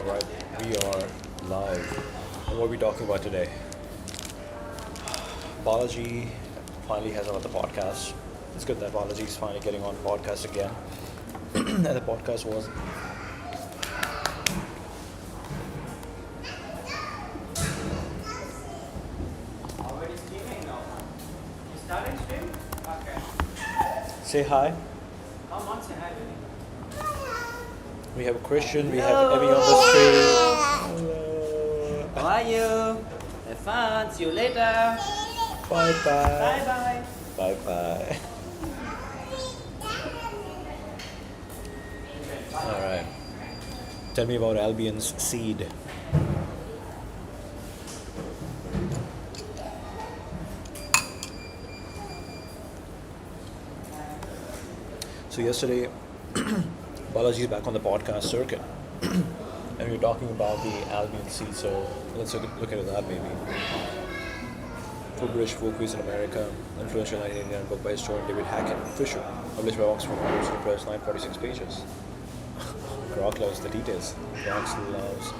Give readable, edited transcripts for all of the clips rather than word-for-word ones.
Alright, we are live. And what are we talking about today? Balaji finally has another podcast. It's good that Balaji is finally getting on podcast again. And the podcast was Already streaming now. You started stream? Okay. Say Hi. Come on, say hi, baby. We have Christian, we have Emmy on the stream. Hello. How are you? Have fun. See you later. Bye bye. Bye bye. Bye bye. Alright. Tell me about Albion's seed. So yesterday, Balaji is back on the podcast circuit, and we were talking about the Albion seed. So let's look into that maybe. For British Folkways in America, influential 1989 book by historian David Hackett Fisher, published by Oxford University Press, 946 pages. Grok loves the details. Grok loves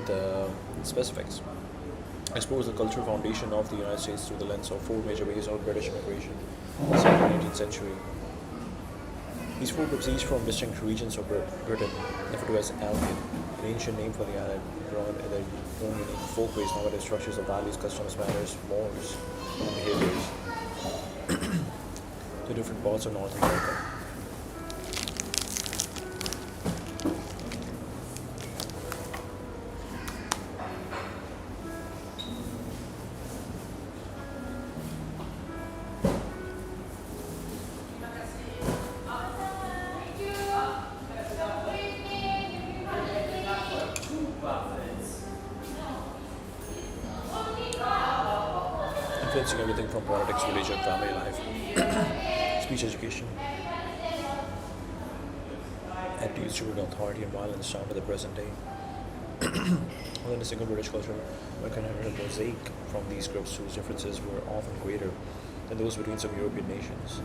the specifics. Explores the cultural foundation of the United States through the lens of four major waves of British immigration in the 17th and 18th century. These four groups, each from distinct regions of Britain, referred to as Albion, an ancient name for the island, drawn in their own unique folkways, normative structures of values, customs, manners, mores, and behaviors to different parts of North America. Influencing everything from politics, religion, family life, speech education, attitudes toward authority and violence down to the present day. Within a single British culture, one can inherit a mosaic from these groups whose differences were often greater than those between some European nations.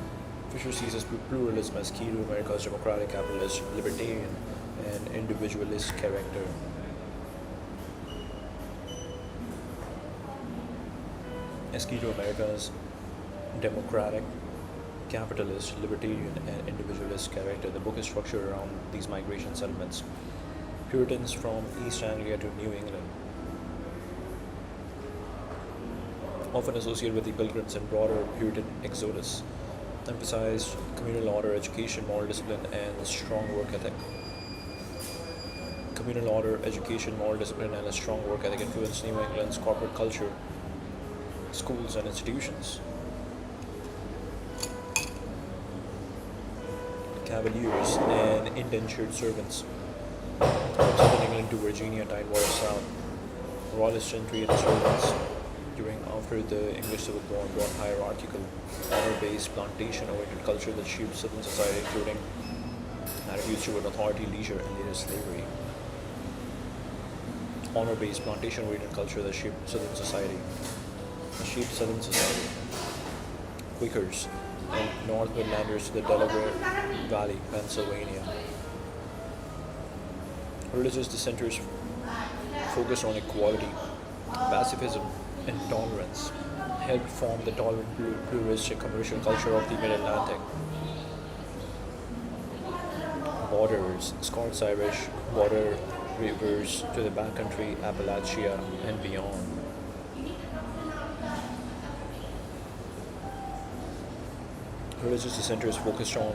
Fisher sees as pluralism as key to America's democratic, capitalist, libertarian, and individualist character. As key to America's democratic, capitalist, libertarian, and individualist character, the book is structured around these migration settlements. Puritans from East Anglia to New England, often associated with the Pilgrims and broader Puritan exodus, emphasized communal order, education, moral discipline, and strong work ethic. Communal order, education, moral discipline, and a strong work ethic influenced New England's corporate culture, schools, and institutions. Cavaliers and indentured servants from southern England to Virginia, Tidewater South, royalist gentry and servants during after the English Civil War brought hierarchical, honor-based, plantation-oriented culture that shaped Southern society, including attitudes toward authority, leisure, and later slavery. Honor-based, plantation-oriented culture that shaped Southern society. Quakers and North Midlanders to the Delaware Valley, Pennsylvania. Religious dissenters focused on equality, pacifism, and tolerance, helped form the tolerant, pluralistic commercial culture of the Mid-Atlantic. Borders, Scots-Irish, border rivers to the backcountry, Appalachia, and beyond. Religious dissenters focused on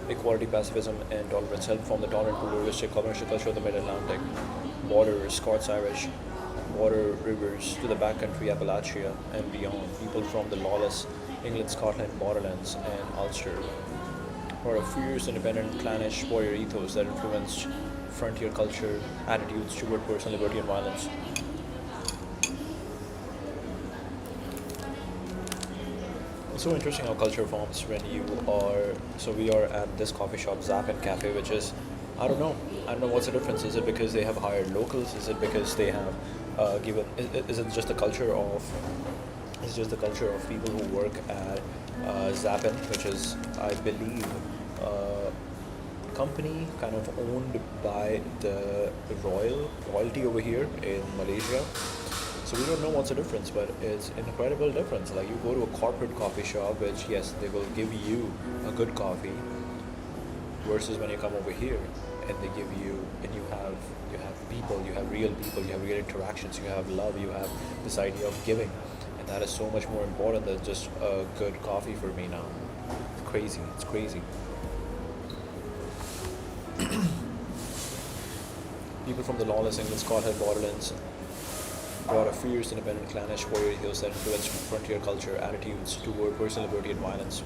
equality, pacifism, and tolerance, helped form the tolerant, pluralistic commercial culture of the Mid-Atlantic. Borders, Scots-Irish, border rivers to the backcountry, Appalachia, and beyond. People from the lawless England, Scotland, borderlands, and Ulster, or a fierce, independent, clannish warrior ethos that influenced frontier culture, attitudes toward personal liberty and violence. It's so interesting how culture forms when you are. So we are at this coffee shop, Zappin Cafe, which is, I don't know what's the difference. Is it because they have hired locals? Is it because they have given? Is it just the culture of? It's just the culture of people who work at Zappin, which is, I believe, company kind of owned by the royalty over here in Malaysia. So we don't know what's the difference, but it's an incredible difference. Like you go to a corporate coffee shop, which yes, they will give you a good coffee, versus when you come over here and they give you and you have people, you have real people, you have real interactions, you have love, you have this idea of giving, and that is so much more important than just a good coffee for me now. It's crazy. It's crazy. People from the lawless English Scotland borderlands brought a fierce, independent, clannish warrior ethos that influenced frontier culture, attitudes toward personal liberty and violence.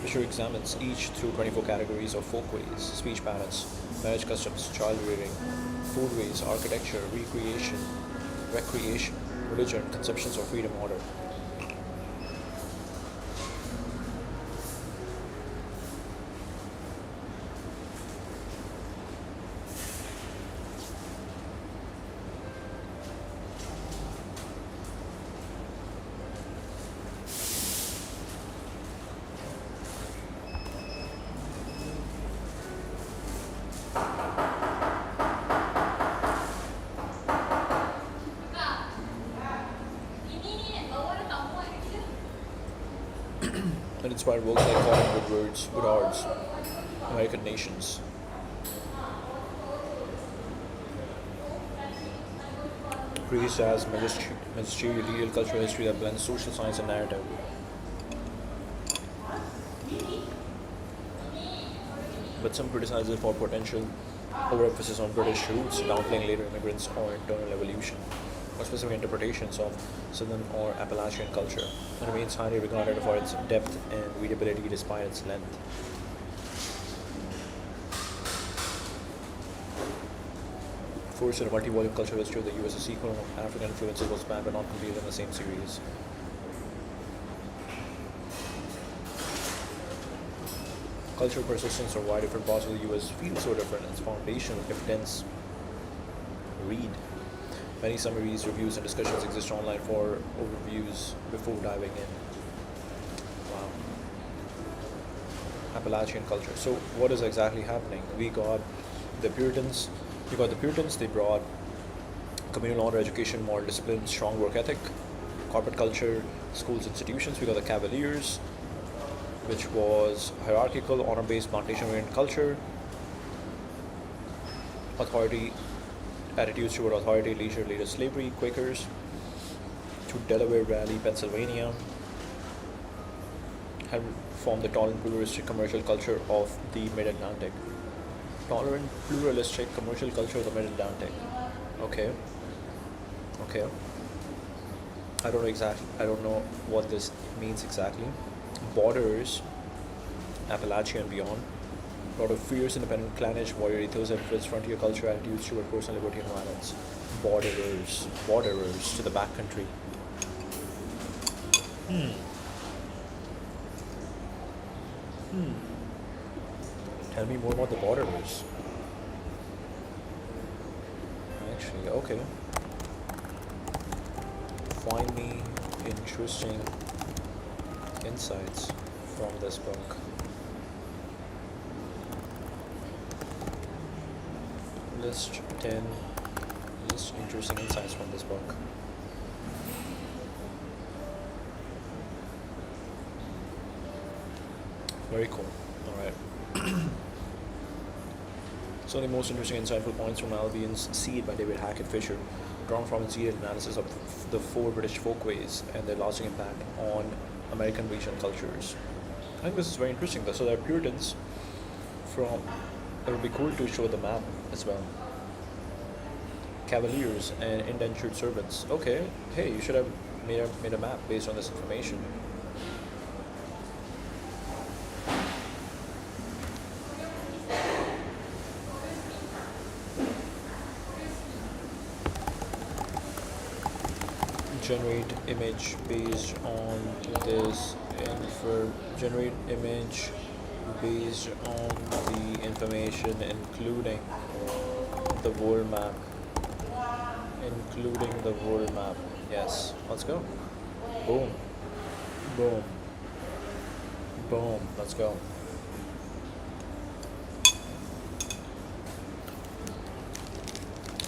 The show examines each through 24 categories of folkways, speech patterns, marriage customs, child rearing, foodways, architecture, recreation, religion, conceptions of freedom, order. It inspired works like Colin Woodard's American Nations. Praised as magisterial cultural history that blends social science and narrative. But some criticize it for potential overemphasis on British roots, downplaying later immigrants or internal evolution, or specific interpretations of Southern or Appalachian culture, and remains highly regarded for its depth and readability despite its length. Forced in a multi-volume cultural history of the U.S., a sequel of African influences was planned but not completed in the same series. Cultural persistence or why different parts of the U.S. feel so different, its foundation, if dense, read. Many summaries, reviews, and discussions exist online for overviews before diving in. Wow. Appalachian culture. So, what is exactly happening? We got the Puritans. They brought communal order, education, moral discipline, strong work ethic, corporate culture, schools, institutions. We got the Cavaliers, which was hierarchical, honor-based, plantation-oriented culture, authority, attitudes toward authority, leisure, later slavery, Quakers, to Delaware Valley, Pennsylvania, had formed the tolerant, pluralistic commercial culture of the Mid-Atlantic. Tolerant, pluralistic commercial culture of the Mid-Atlantic. Okay. I don't know what this means exactly. Borders, Appalachia and beyond, brought a fierce, independent, clannish warrior ethos that influenced frontier culture, attitudes toward personal liberty and violence. Borderers to the backcountry. Tell me more about the borderers. Actually, okay. Find me interesting insights from this book. List 10 interesting insights from this book. Very cool. Alright. So the most interesting insightful points from Albion's Seed by David Hackett Fisher, drawn from its detailed analysis of the 4 British folkways and their lasting impact on American regional cultures. I think this is very interesting. So there are Puritans from, it would be cool to show the map as well. Cavaliers and indentured servants. Okay, hey, you should have made a map based on this information. Generate image based on this generate image based on the information, including the world map. Yes, let's go. Boom. Let's go.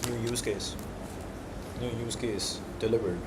New use case. New use case delivered.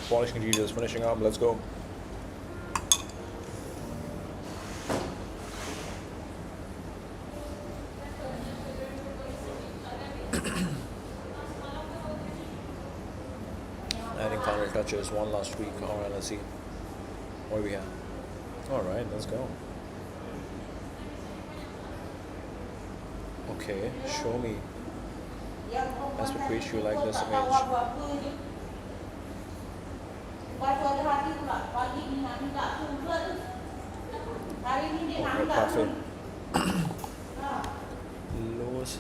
Polishing details, finishing up, let's go. Adding final touches, one last week. Alright, let's see. What do we have? Alright, let's go. Okay, show me. Aspect ratio like this image. Okay, parfait. Los.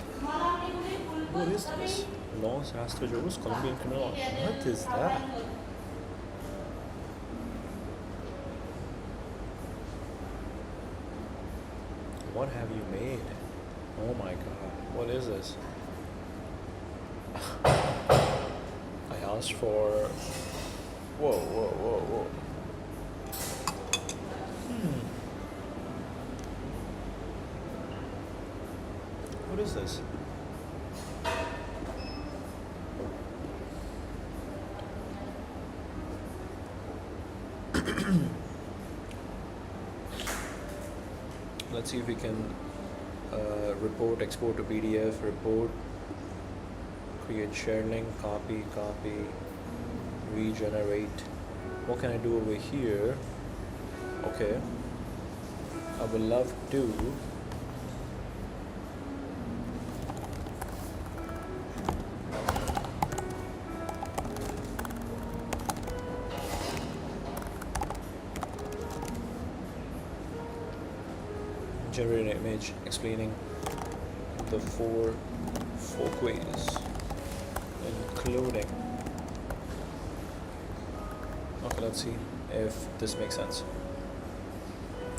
What is this? Los Astros, Colombian criminal. What is that? What have you made? Oh my god, what is this? I asked for. Whoa, whoa, whoa, whoa. What is this? Let's see if we can report, export to PDF, report, create share link, copy, regenerate. What can I do over here? Okay, I would love to generate an image explaining the four folkways, including. Okay, let's see if this makes sense.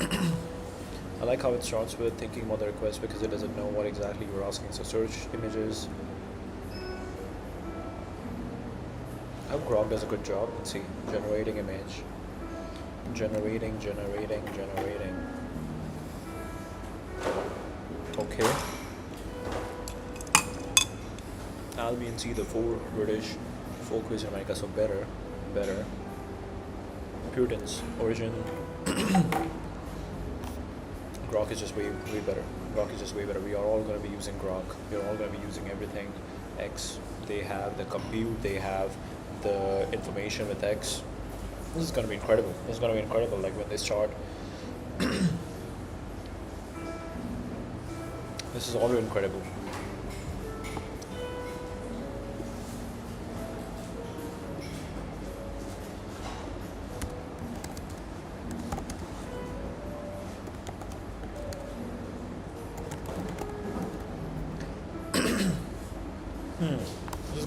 I like how it starts with thinking about the request because it doesn't know what exactly you're asking. So search images. I hope Grok does a good job. Let's see. Generating image. Generating. Okay. Albion see the four British folkways in America, so better. Puritans, origin. Grok is just way better. We are all going to be using Grok. We are all going to be using everything X. They have the compute, they have the information with X. This is going to be incredible. Like when they start. This is already incredible. This is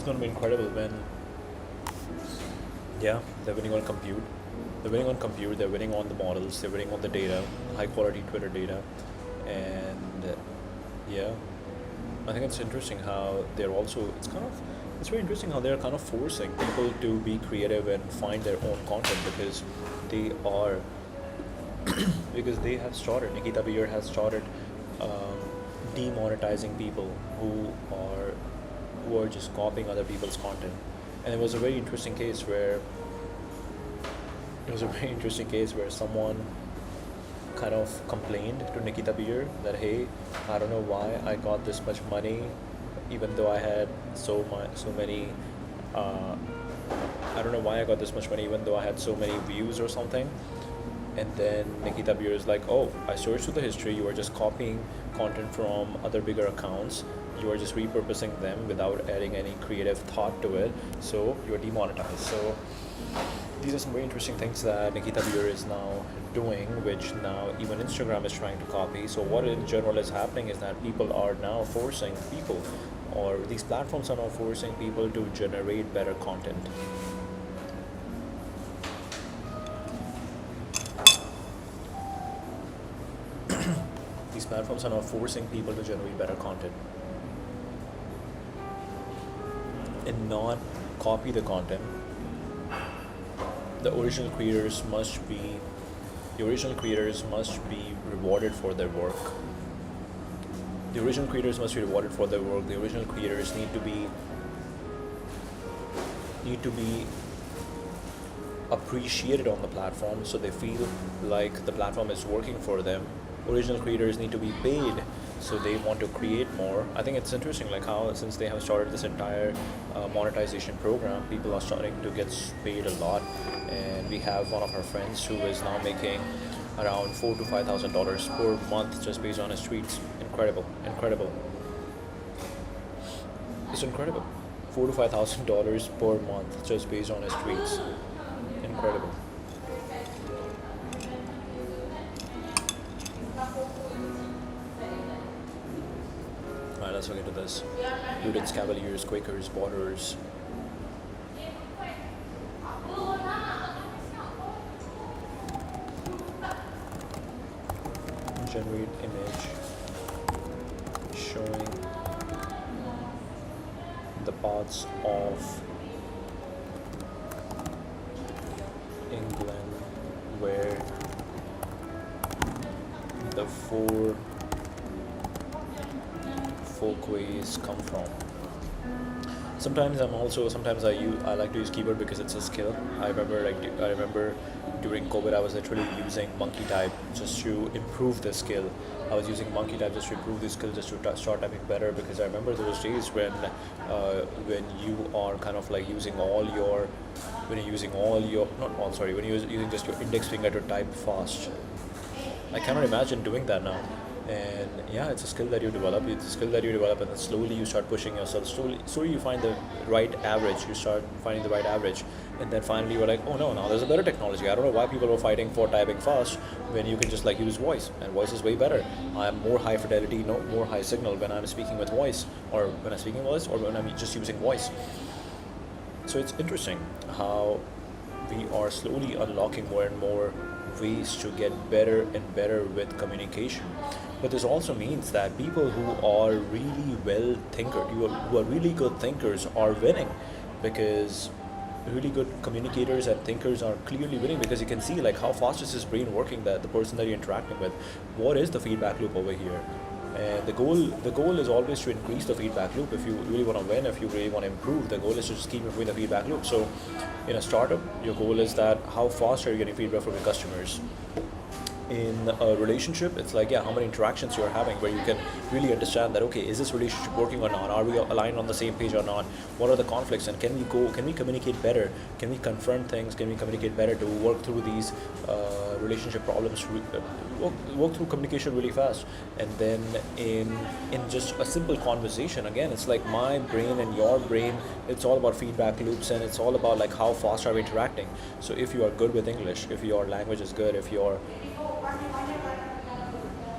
gonna be incredible when, yeah, they're winning on compute. They're winning on the models, they're winning on the data, high quality Twitter data. And yeah, I think it's interesting how they're also, it's very interesting how they're kind of forcing people to be creative and find their own content because they are, because they have started, Nikita Beer has started demonetizing people who are just copying other people's content. And it was a very interesting case where someone kind of complained to Nikita Beer that, hey, I don't know why I got this much money even though I had so many views or something. And then Nikita Beer is like, oh, I searched through the history, you are just copying content from other bigger accounts, you are just repurposing them without adding any creative thought to it, so you're demonetized. So these are some very interesting things that Nikita Beer is now doing, which now even Instagram is trying to copy. So what in general is happening is that people are now forcing people, or these platforms are now forcing people to generate better content. These platforms are now forcing people to generate better content and not copy the content. The original creators must be rewarded for their work. The original creators must be rewarded for their work. The original creators need to be appreciated on the platform, so they feel like the platform is working for them. Original creators need to be paid, so they want to create more. I think it's interesting, like how since they have started this entire monetization program, people are starting to get paid a lot. And we have one of our friends who is now making around $4,000 to $5,000 per month just based on his tweets. Incredible. It's incredible. $4,000 to $5,000 per month just based on his tweets. Incredible. Alright, let's look into this. Students, Cavaliers, Quakers, Borders. Generate image showing the parts of England where the four folkways come from. Sometimes I like to use keyboard because it's a skill. I remember during COVID I was literally using monkey type just to improve the skill. I was using monkey type just to improve the skill, just to start typing better, because I remember those days when you are kind of like using when you're using just your index finger to type fast. I cannot imagine doing that now. And yeah, it's a skill that you develop. And then slowly you start pushing yourself. Slowly you find the right average. You start finding the right average, and then finally you're like, oh no, now there's a better technology. I don't know why people are fighting for typing fast when you can just like use voice, and voice is way better. I am more high fidelity, more high signal when I'm speaking with voice, or when I'm just using voice. So it's interesting how we are slowly unlocking more and more ways to get better and better with communication. But this also means that people who are really who are really good thinkers are winning, because really good communicators and thinkers are clearly winning, because you can see like how fast is his brain working, that the person that you're interacting with. What is the feedback loop over here? And the goal is always to increase the feedback loop. If you really want to win, if you really want to improve, the goal is to just keep improving the feedback loop. So in a startup, your goal is that how fast are you getting feedback from your customers? In a relationship, it's like, yeah, how many interactions you're having, where you can really understand that, okay, is this relationship working or not? Are we aligned on the same page or not? What are the conflicts, and can we communicate better? Can we confront things? Can we communicate better to work through these relationship problems, work through communication really fast? And then in just a simple conversation, again, it's like my brain and your brain, it's all about feedback loops, and it's all about like how fast are we interacting. So if you are good with English, if your language is good,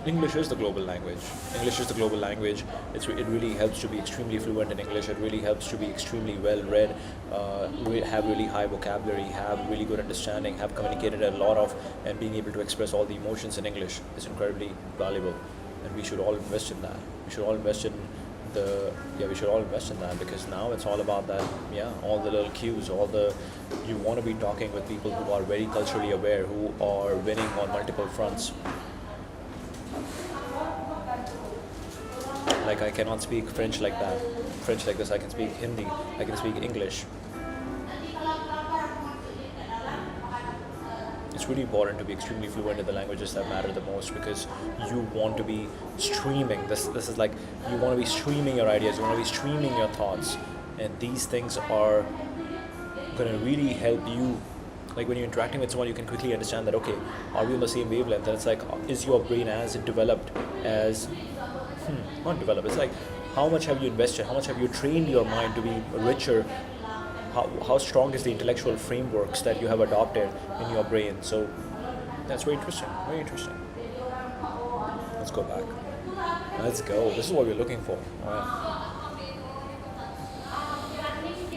English is the global language. It really helps to be extremely fluent in English. It really helps to be extremely well read, have really high vocabulary, have really good understanding, have communicated a lot of, and being able to express all the emotions in English is incredibly valuable. And we should all invest in that. We should all invest in that, because now it's all about that. Yeah, all the little cues, you want to be talking with people who are very culturally aware, who are winning on multiple fronts. Like I cannot speak French like this. I can speak Hindi, I can speak English. It's really important to be extremely fluent in the languages that matter the most, because you want to be streaming. This is like, you want to be streaming your ideas, you want to be streaming your thoughts, and these things are going to really help you. Like when you're interacting with someone, you can quickly understand that, okay, are we on the same wavelength? And it's like, is your brain as developed as not developed, it's like, how much have you invested, how much have you trained your mind to be richer how strong is the intellectual frameworks that you have adopted in your brain. So that's very interesting. Very interesting. Let's go back. Let's go. This is what we're looking for.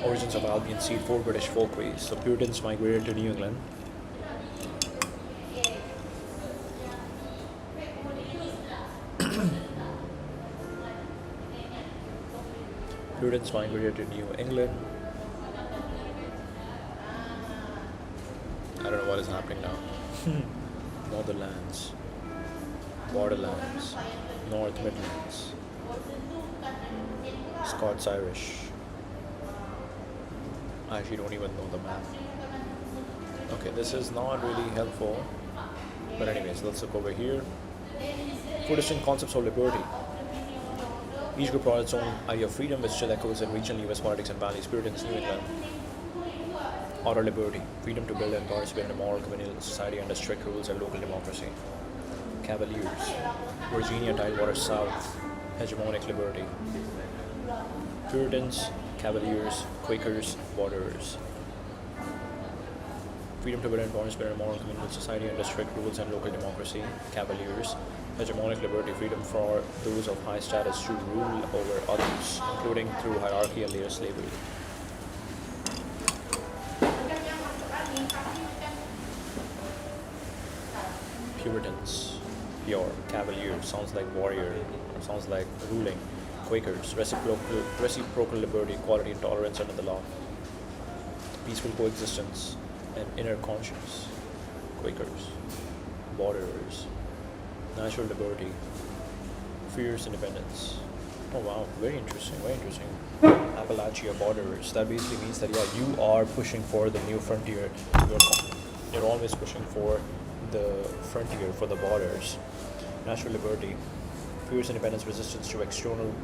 Origins of Albion seed, 4 British folkways. So Puritans migrated to New England. Puritans migrated to New England. I don't know what is happening now. Northernlands, Borderlands, North Midlands, Scots-Irish. I actually don't even know the map. Okay, this is not really helpful. But anyways, let's look over here. 4 distinct concepts of liberty. Each group brought its own idea of freedom, which still echoes in regional US politics and values. Puritans, New England. Outer liberty. Freedom to build and participate in a moral communal society under strict rules and local democracy. Cavaliers. Virginia, Tidewater South. Hegemonic liberty. Puritans, Cavaliers, Quakers, Borderers. Freedom to build and participate in a moral communal society under strict rules and local democracy. Cavaliers. Hegemonic liberty, freedom for those of high status to rule over others, including through hierarchy and later slavery. Puritans, pure. Cavaliers, sounds like warrior, sounds like ruling. Quakers, reciprocal liberty, equality and tolerance under the law. Peaceful coexistence and inner conscience. Quakers. Borderers. Natural liberty, fierce independence. Oh wow, very interesting, very interesting. Appalachia, borderers. That basically means that you are pushing for the new frontier. You're always pushing for the frontier, for the borders. Natural liberty, fierce independence, resistance to external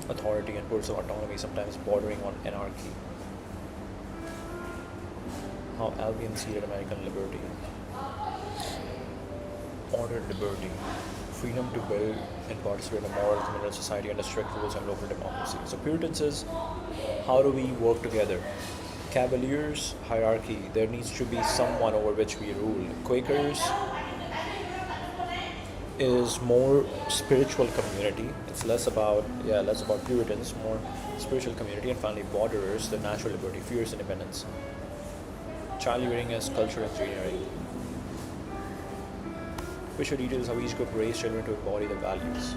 authority and personal autonomy, sometimes bordering on anarchy. How Albion seeded American liberty. Ordered liberty, freedom to build and participate in a moral communal society under strict rules and local democracy. So Puritans is, how do we work together? Cavaliers, hierarchy, there needs to be someone over which we rule. Quakers is more spiritual community. It's less about Puritans, more spiritual community. And finally, borderers, the natural liberty, fierce independence. Child rearing is culture engineering. Visual details how each group raised children to embody the values.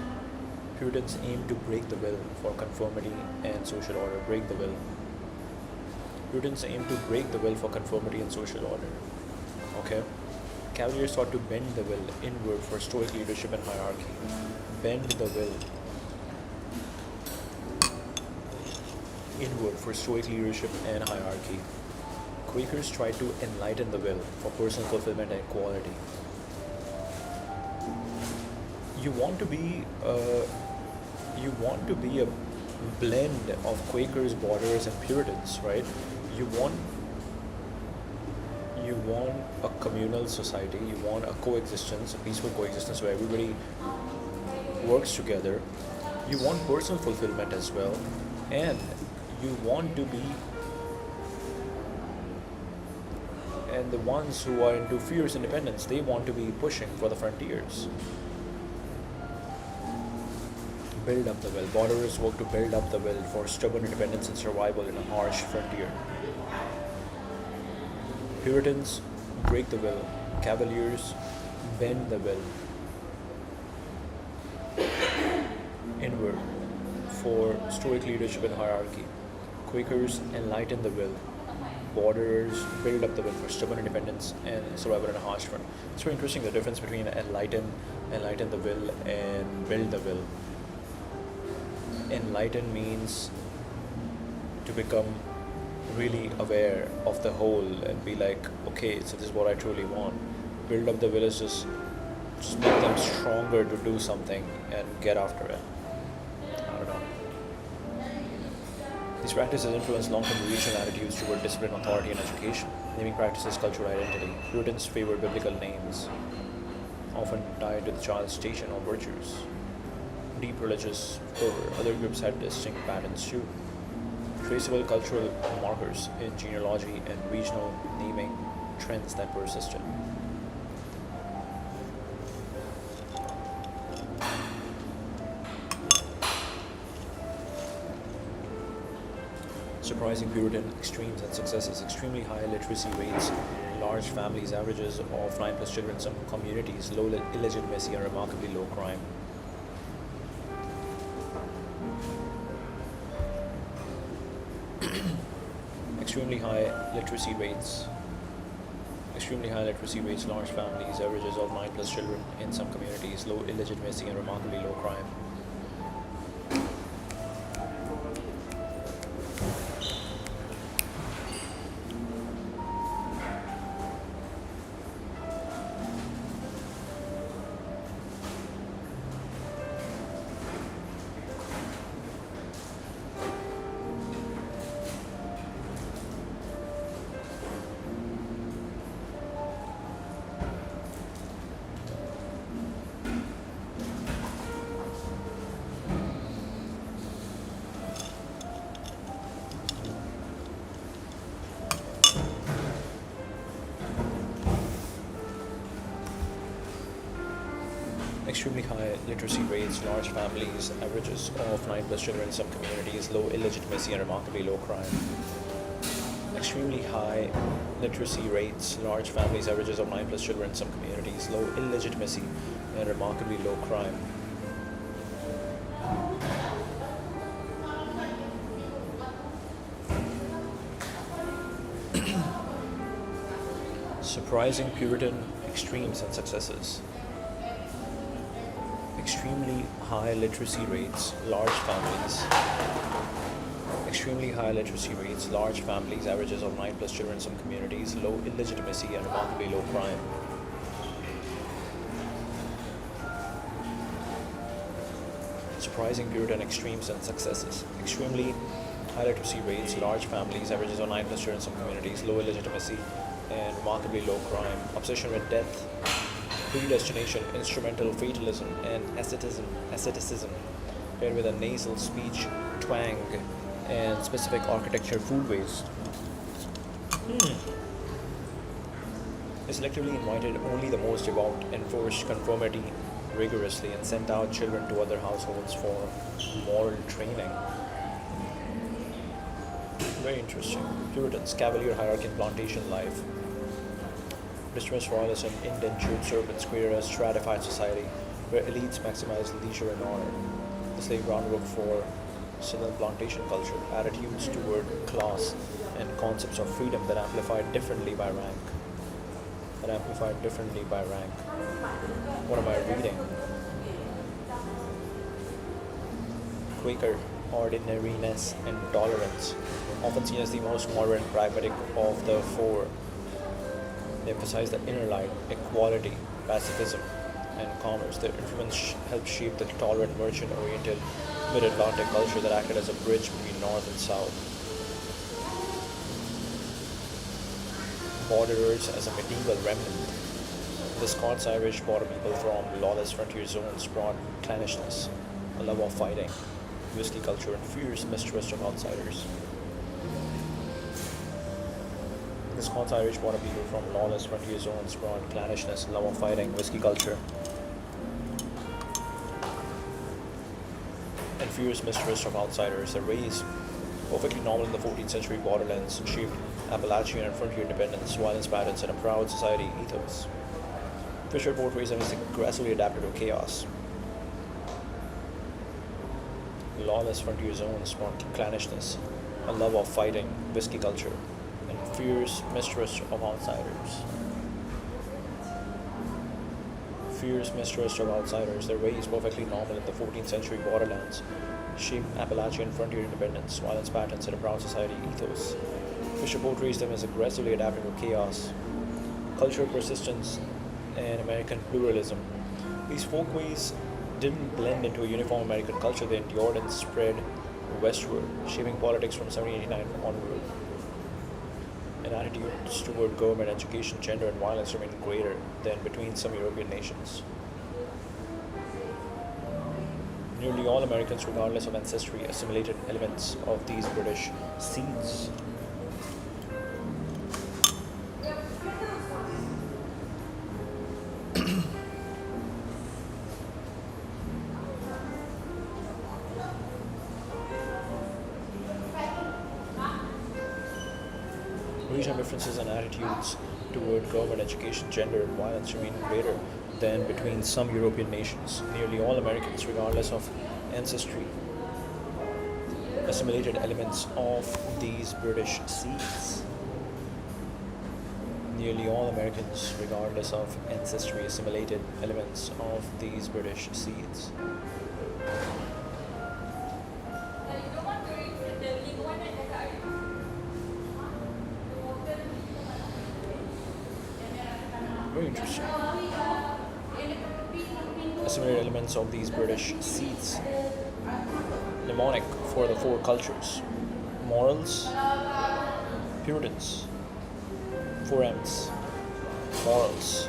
Puritans aim to break the will for conformity and social order. Break the will. Puritans aim to break the will for conformity and social order. Okay? Cavaliers sought to bend the will inward for stoic leadership and hierarchy. Bend the will inward for stoic leadership and hierarchy. Quakers tried to enlighten the will for personal fulfillment and equality. You want to be a blend of Quakers, Borderers, and Puritans, right? You want a communal society. You want a coexistence, a peaceful coexistence where everybody works together. You want personal fulfillment as well, and you want to be. And the ones who are into fierce independence, they want to be pushing for the frontiers. Build up the will. Borderers work to build up the will for stubborn independence and survival in a harsh frontier. Puritans break the will. Cavaliers bend the will inward for stoic leadership and hierarchy. Quakers enlighten the will. Borderers build up the will for stubborn independence and survival in a harsh front. It's very interesting, the difference between enlighten the will and build the will. Enlighten means to become really aware of the whole and be like, okay, so this is what I truly want. Build up the will is just make them stronger to do something and get after it. I don't know. These practices influence long-term regional attitudes toward discipline, authority, and education. Naming practices cultural identity. Puritans favor biblical names, often tied to the child's station or virtues. Deep religious fervor. Other groups had distinct patterns too. traceable cultural markers in genealogy and regional naming trends that persisted. Surprising Puritan extremes and successes, extremely high literacy rates, large families, averages of 9 plus children, some communities, low illegitimacy, and remarkably low crime. extremely high literacy rates, large families, averages of 9 plus children in some communities, low illegitimacy, and remarkably low crime. Extremely high literacy rates, large families, averages of 9 plus children in some communities, low illegitimacy, and remarkably low crime. Extremely high literacy rates, large families, averages of 9 plus children in some communities, low illegitimacy, and remarkably low crime. Surprising Puritan extremes and successes. Extremely high literacy rates, large families. Extremely high literacy rates, large families, averages of 9 plus children in some communities, low illegitimacy, and remarkably low crime. Surprising Puritan extremes and successes. Extremely high literacy rates, large families, averages of 9 plus children in some communities, low illegitimacy, and remarkably low crime. Obsession with death, predestination, instrumental fatalism, and asceticism, paired with a nasal speech twang and specific architecture foodways. They selectively invited only the most devout, enforced conformity rigorously, and sent out children to other households for moral training. Very interesting. Puritans, cavalier hierarchy and plantation life. Dismissed royalism, indentured servants created a stratified society where elites maximize leisure and honor. This laid groundwork for Southern plantation culture, attitudes toward class, and concepts of freedom that amplified differently by rank. What am I reading? Quaker ordinariness and tolerance, often seen as the most moderate and pragmatic of the four. They emphasize the inner light, equality, pacifism, and commerce. Their influence helped shape the tolerant, merchant-oriented mid-Atlantic culture that acted as a bridge between North and South. Borderers as a medieval remnant. The Scots-Irish border people from lawless frontier zones brought clannishness, a love of fighting, whiskey culture, and fierce mistrust of outsiders. The Scots-Irish border people from lawless frontier zones brought clannishness, love of fighting, whiskey culture, and fierce mistrust of outsiders. The race, perfectly normal in the 14th century borderlands, shaped Appalachian and frontier independence, violence patterns, and a proud society ethos. Fisher portrays them as aggressively adapted to chaos. Lawless frontier zones brought clannishness, a love of fighting, whiskey culture, and fierce mistrust of outsiders. Their ways, perfectly normal in the 14th century borderlands, shaped Appalachian frontier independence, violence patterns, and a proud society ethos. Fisher portrays them as aggressively adapting to chaos, cultural persistence, and American pluralism. These folkways didn't blend into a uniform American culture, they endured and spread westward, shaping politics from 1789 onward. And attitudes toward government, education, gender, and violence remained greater than between some European nations. Nearly all Americans, regardless of ancestry, assimilated elements of these British seeds. Regional differences and attitudes toward government, education, gender, and violence remain greater than between some European nations. Nearly all Americans, regardless of ancestry, assimilated elements of these British seeds. Nearly all Americans, regardless of ancestry, assimilated elements of these British seeds. Very interesting. Assimilated elements of these British seeds. Mnemonic for the four cultures. Morals, Puritans, four M's. Morals,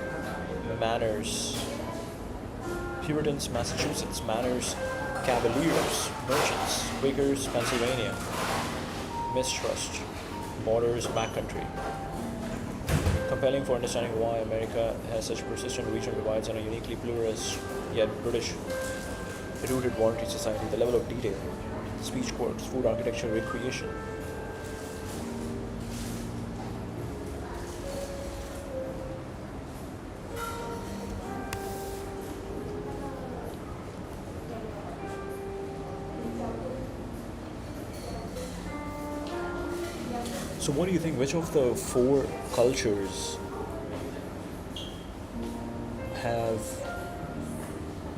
manners. Puritans, Massachusetts. Manners, Cavaliers, merchants. Quakers, Pennsylvania. Mistrust, borders, backcountry. Compelling for understanding why America has such persistent regional divides and a uniquely pluralist yet British-rooted voluntary society. The level of detail, speech quirks, food architecture, recreation. So what do you think? Which of the four cultures have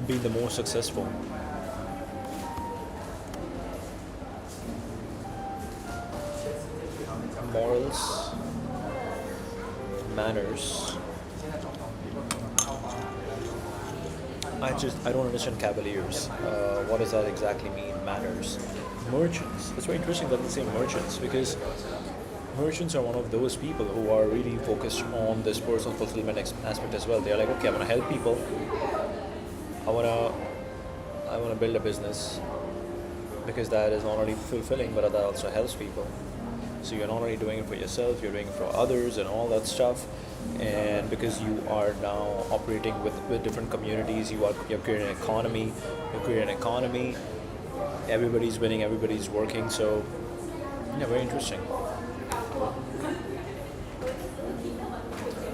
been the most successful? Morals, manners. I don't understand Cavaliers. What does that exactly mean? Manners. Merchants. It's very interesting that they say merchants because merchants are one of those people who are really focused on this personal fulfillment aspect as well. They are like, okay, I want to help people. I want to build a business because that is not only fulfilling, but that also helps people. So you're not only doing it for yourself, you're doing it for others and all that stuff. And because you are now operating with different communities, you're creating an economy. Everybody's winning, everybody's working. So yeah, very interesting.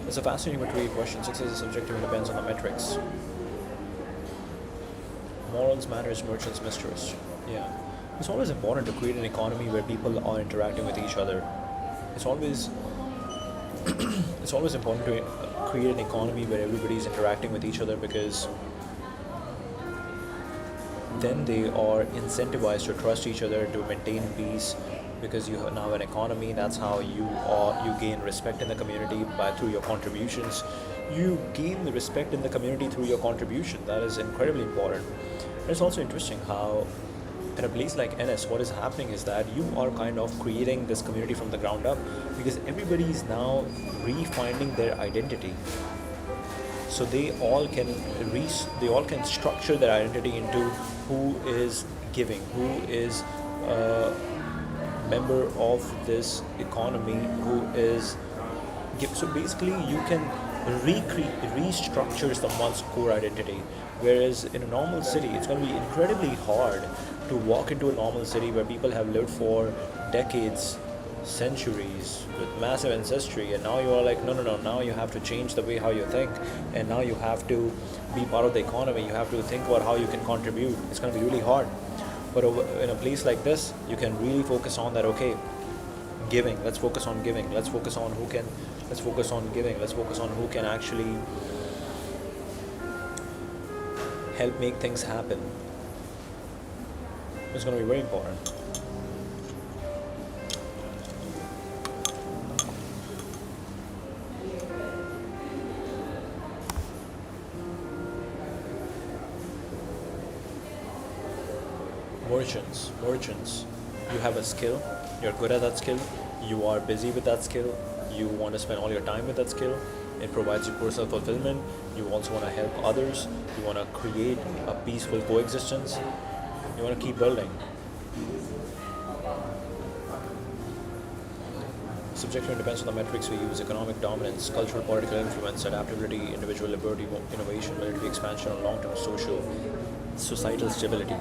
It's a fascinating but tricky question. Success is subjective and depends on the metrics. Morals, manners, merchants, mistrust. Yeah. It's always important to create an economy where people are interacting with each other. It's always important to create an economy where everybody's interacting with each other because then they are incentivized to trust each other, to maintain peace, because you have now an economy. That's how you gain respect in the community through your contributions. You gain the respect in the community through your contribution. That is incredibly important. And it's also interesting how in a place like NS, what is happening is that you are kind of creating this community from the ground up because everybody is now refinding their identity. So they all can structure their identity into who is giving, who is a member of this economy, who is so basically you can restructure someone's core identity. Whereas in a normal city, it's going to be incredibly hard to walk into a normal city where people have lived for decades, centuries, with massive ancestry, and now you are like, no, now you have to change the way how you think, and now you have to be part of the economy, you have to think about how you can contribute. It's going to be really hard. But in a place like this, you can really focus on that, okay, giving, let's focus on giving, let's focus on who can actually help make things happen. It's going to be very important. Merchants. You have a skill, you're good at that skill, you are busy with that skill, you want to spend all your time with that skill, it provides you personal fulfillment, you also want to help others, you want to create a peaceful coexistence, You want to keep building. Subjectivity depends on the metrics we use: economic dominance, cultural political influence, adaptability, individual liberty, innovation, military expansion, and long-term societal stability.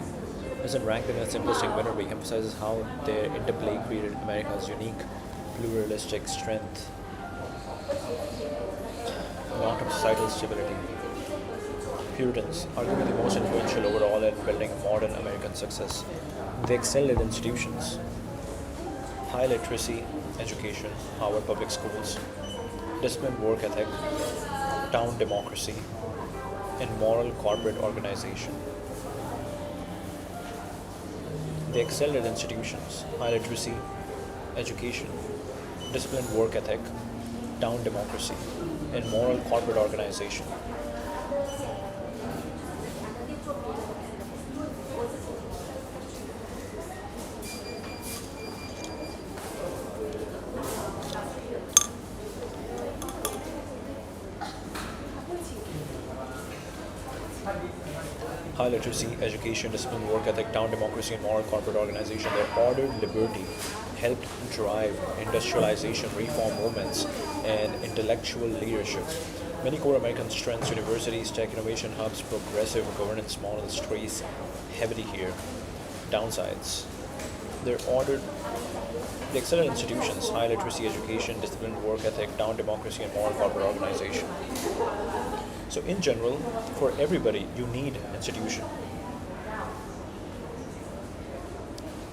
Isn't ranked in a simplistic winner week emphasizes how their interplay created America's unique pluralistic strength, long-term societal stability. Puritans, arguably the most influential overall in building modern American success. They excelled at institutions: high literacy education, Harvard public schools, disciplined work ethic, town democracy, and moral corporate organization. They excelled at institutions: high literacy education, disciplined work ethic, town democracy, and moral corporate organization. High literacy, education, disciplined work ethic, town democracy, and moral corporate organization. Their ordered liberty helped drive industrialization, reform movements, and intellectual leadership. Many core American strengths, universities, tech innovation hubs, progressive governance models trace heavily here. Downsides. They're ordered the excellent institutions: high literacy education, disciplined work ethic, town democracy, and moral corporate organization. So in general, for everybody, you need institution.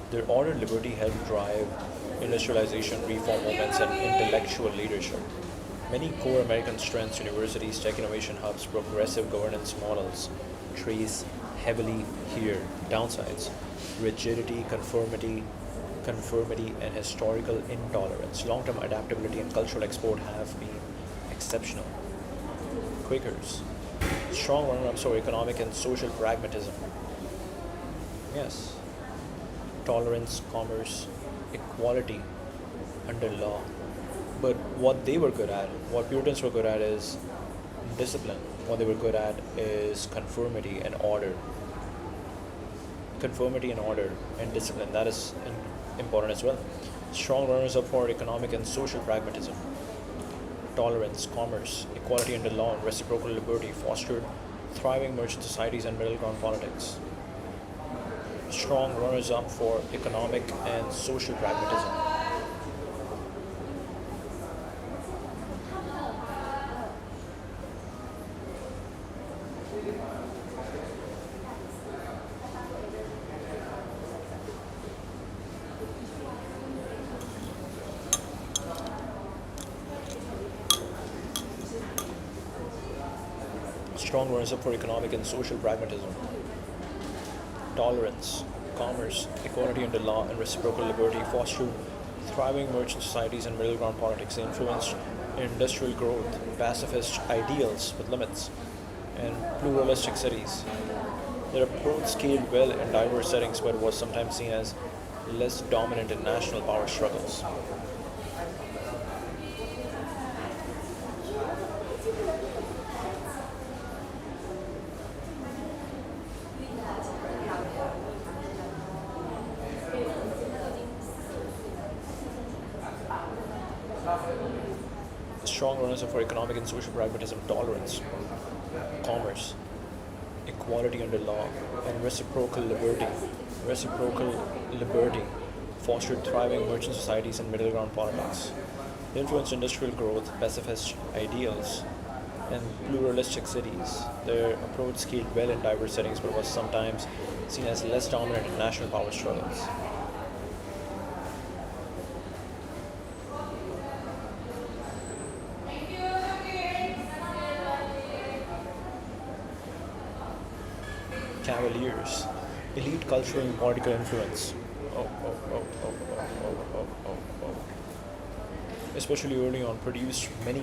Their ordered liberty helped drive industrialization, reform movements, and intellectual leadership. Many core American strengths, universities, tech innovation hubs, progressive governance models trace heavily here. Downsides: rigidity, conformity, and historical intolerance. Long-term adaptability and cultural export have been exceptional. Quakers, strong runner-ups for economic and social pragmatism. Yes. Tolerance, commerce, equality under law. But what they were good at, what Puritans were good at, is discipline. What they were good at is conformity and order. Conformity and order and discipline, that is important as well. Strong runners-up for economic and social pragmatism. Tolerance, commerce, equality under law, and reciprocal liberty fostered thriving merchant societies and middle ground politics. Strong runners-up for economic and social pragmatism. Strong runners-up for economic and social pragmatism. Tolerance, commerce, equality under law, and reciprocal liberty fostered thriving merchant societies and middle ground politics. They influenced industrial growth, pacifist ideals with limits, and pluralistic cities. Their approach scaled well in diverse settings, but was sometimes seen as less dominant in national power struggles. Strong runners-up for economic and social pragmatism. Tolerance, commerce, equality under law, and reciprocal liberty. Reciprocal liberty fostered thriving merchant societies and middle ground politics. They influenced industrial growth, pacifist ideals, and pluralistic cities. Their approach scaled well in diverse settings, but was sometimes seen as less dominant in national power struggles. Cavaliers, elite cultural and political influence. Especially early on, produced many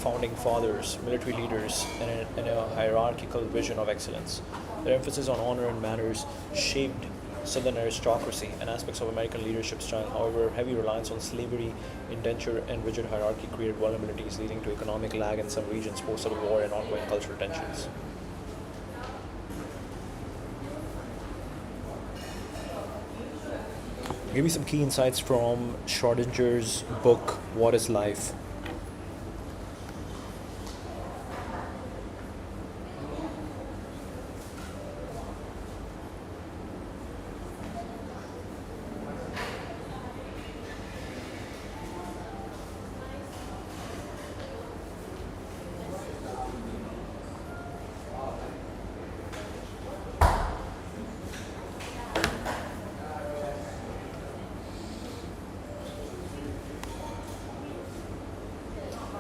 founding fathers, military leaders, and a hierarchical vision of excellence. Their emphasis on honor and manners shaped Southern aristocracy and aspects of American leadership style. However, heavy reliance on slavery, indenture, and rigid hierarchy created vulnerabilities, leading to economic lag in some regions post-Civil War and ongoing cultural tensions. Give me some key insights from Schrödinger's book, What is Life?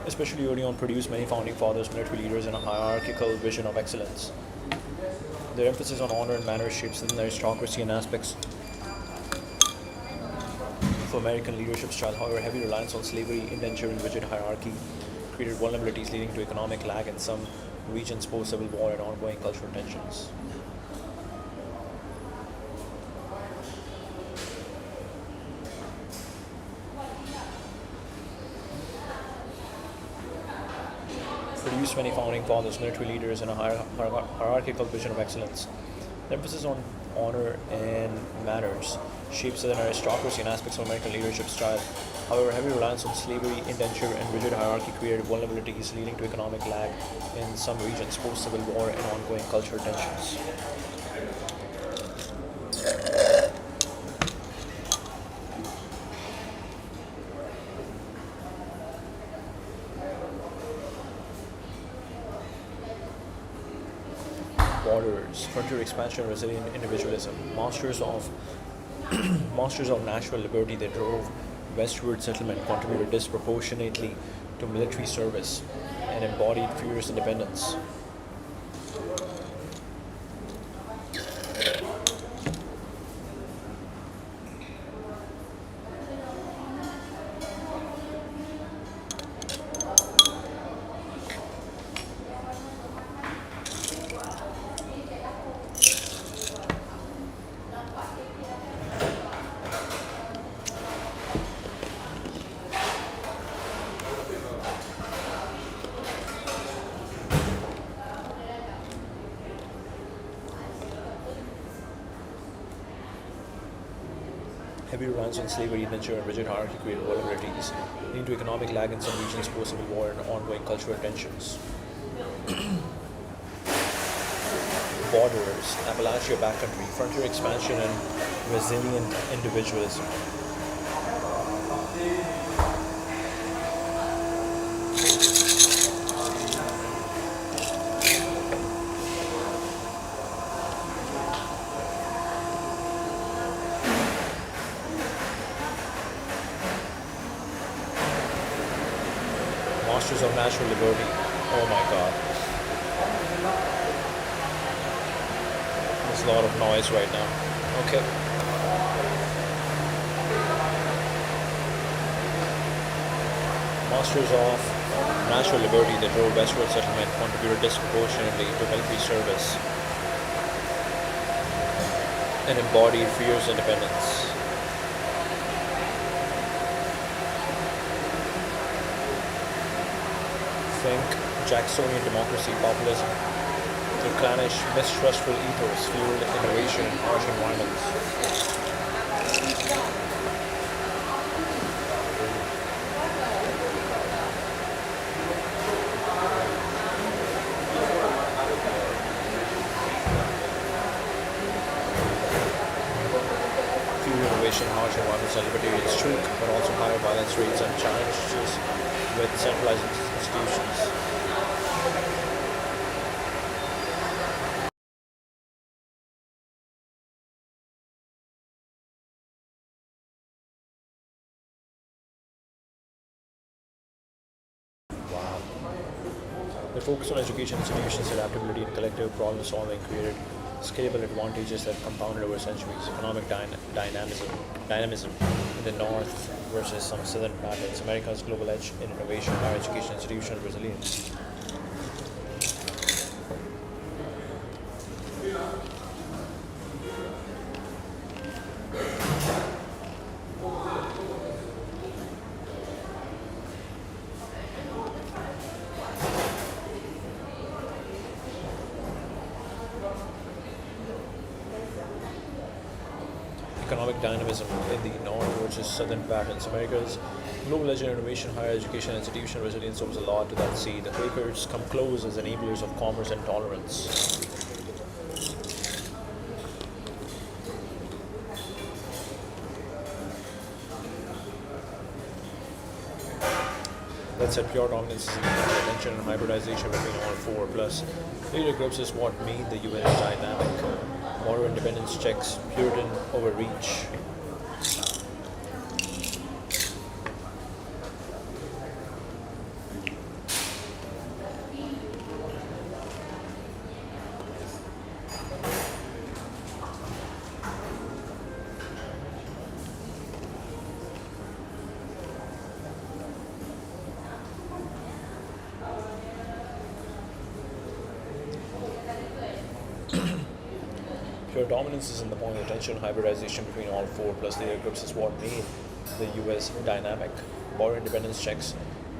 Especially early on, produced many founding fathers, military leaders, and a hierarchical vision of excellence. Their emphasis on honor and manners shapes the aristocracy and aspects of American leadership style. However, heavy reliance on slavery, indenture, and rigid hierarchy created vulnerabilities leading to economic lag in some regions post-Civil War and ongoing cultural tensions. Produced many founding fathers, military leaders, and a hierarchical vision of excellence. The emphasis on honor and manners shaped Southern aristocracy and aspects of American leadership style. However, heavy reliance on slavery, indenture, and rigid hierarchy created vulnerabilities leading to economic lag in some regions post-Civil War and ongoing cultural tensions. Borders, frontier expansion, resilient individualism, masters of national liberty that drove westward settlement, contributed disproportionately to military service, and embodied fierce independence. Heavy reliance on slavery, indenture, and rigid hierarchy created vulnerabilities, leading to economic lag in some regions post-Civil War and ongoing cultural tensions. Borders, Appalachia backcountry, frontier expansion, and resilient individualism. Masters of Natural Liberty. Oh my god. There's a lot of noise right now. Okay. Masters of Natural Liberty that drove westward settlement contributed disproportionately to military service and embodied fierce independence. Think Jacksonian democracy, populism, the clannish, mistrustful ethos fueled innovation in harsh environments. Fueled innovation in harsh environments and libertarian streak, but also higher violence rates and challenges with centralized institutions. Wow. The focus on education institutions, adaptability, and collective problem solving created scalable advantages that compounded over centuries. Economic dynamism in the North versus some Southern patterns. America's global edge in innovation, higher education, institutional resilience. economic dynamism in the north versus southern patterns. America's global age and innovation, higher education, institutional resilience owes a lot to that sea. The Quakers come close as enablers of commerce and tolerance. That said, pure dominance is equal tension and hybridization between all four. Plus, leader groups is what made the US dynamic. Moral independence checks Puritan overreach. Pure dominance is in the point of tension, hybridization between all four, plus leader groups is what made the US dynamic. Moral independence checks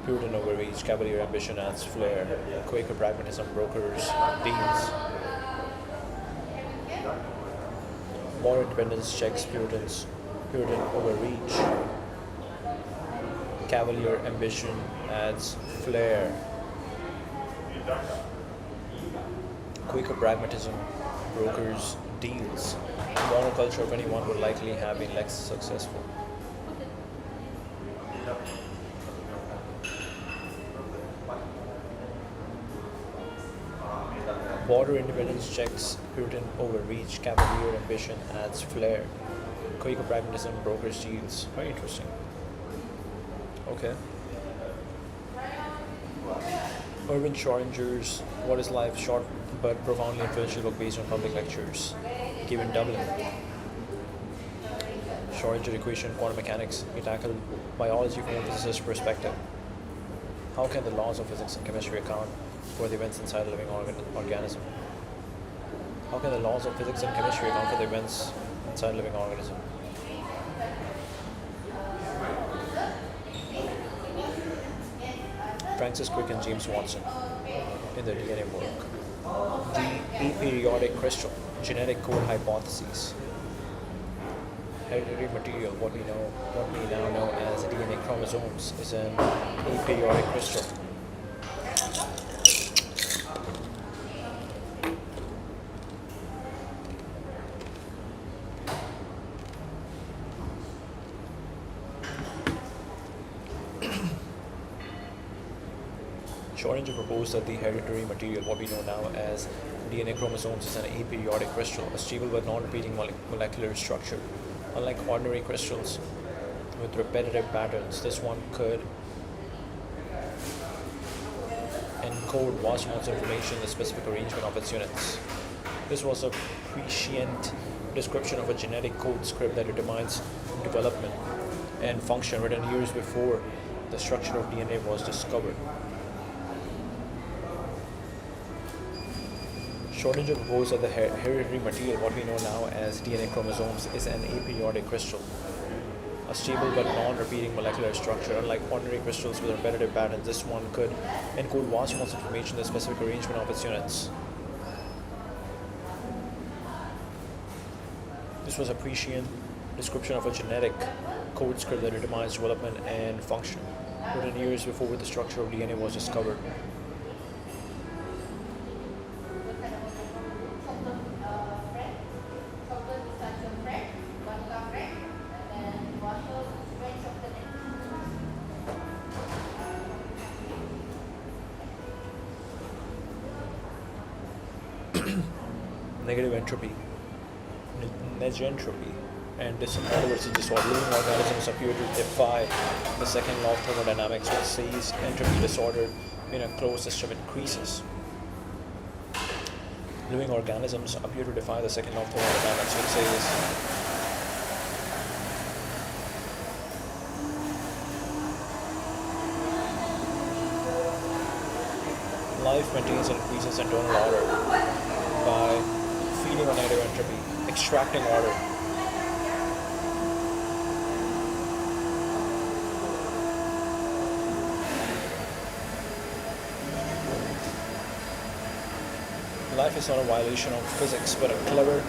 Puritan overreach, cavalier ambition adds flair, Quaker pragmatism brokers deals. Moral independence checks Puritan overreach, cavalier ambition adds flair. Quaker pragmatism brokers deals. The monoculture of anyone would likely have been less successful. Border independence checks Puritan overreach, cavalier ambition adds flair. Quaker pragmatism brokers deals. Very interesting. Okay. Erwin Schrodinger's What is Life? Short but profoundly influential book based on public lectures given in Dublin. Schrödinger equation, quantum mechanics. He tackled biology from a physicist's perspective. How can the laws of physics and chemistry account for the events inside a living organism? How can the laws of physics and chemistry account for the events inside a living organism? Francis Crick and James Watson in their DNA work. The aperiodic crystal, genetic code hypotheses. Hereditary material, what we now know as DNA chromosomes, is an aperiodic crystal. Schrödinger proposed that the hereditary material, what we know now as DNA chromosomes, is an aperiodic crystal, a stable but non-repeating molecular structure. Unlike ordinary crystals with repetitive patterns, this one could encode vast amounts of information in the specific arrangement of its units. This was a prescient description of a genetic code script that determines development and function written years before the structure of DNA was discovered. Schrödinger proposed that the hereditary material, what we know now as DNA chromosomes, is an aperiodic crystal, a stable but non-repeating molecular structure. Unlike ordinary crystals with repetitive patterns, this one could encode vast amounts of information in the specific arrangement of its units. This was a prescient description of a genetic code script that determines development and function, written years before the structure of DNA was discovered. Negative entropy, negentropy, and versus disorder. Living organisms appear to defy the second law of thermodynamics, which says entropy disorder in a closed system increases. Living organisms appear to defy the second law of thermodynamics, which says life maintains and increases internal order by feeding on negative entropy, extracting order. Life is not a violation of physics, but a clever,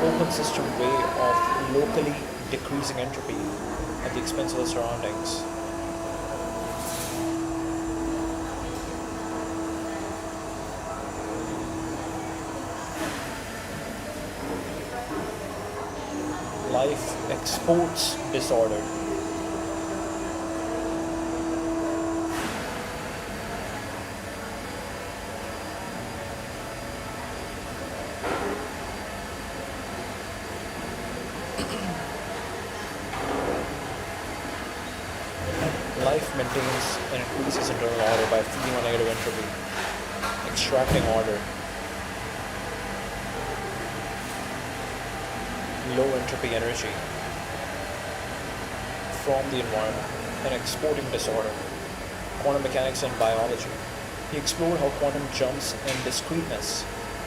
open system way of locally decreasing entropy at the expense of the surroundings. Life exports disorder. Life maintains and increases internal order by feeding on negative entropy, extracting order, low entropy energy from the environment, and exporting disorder, quantum mechanics and biology. He explored how quantum jumps in discreteness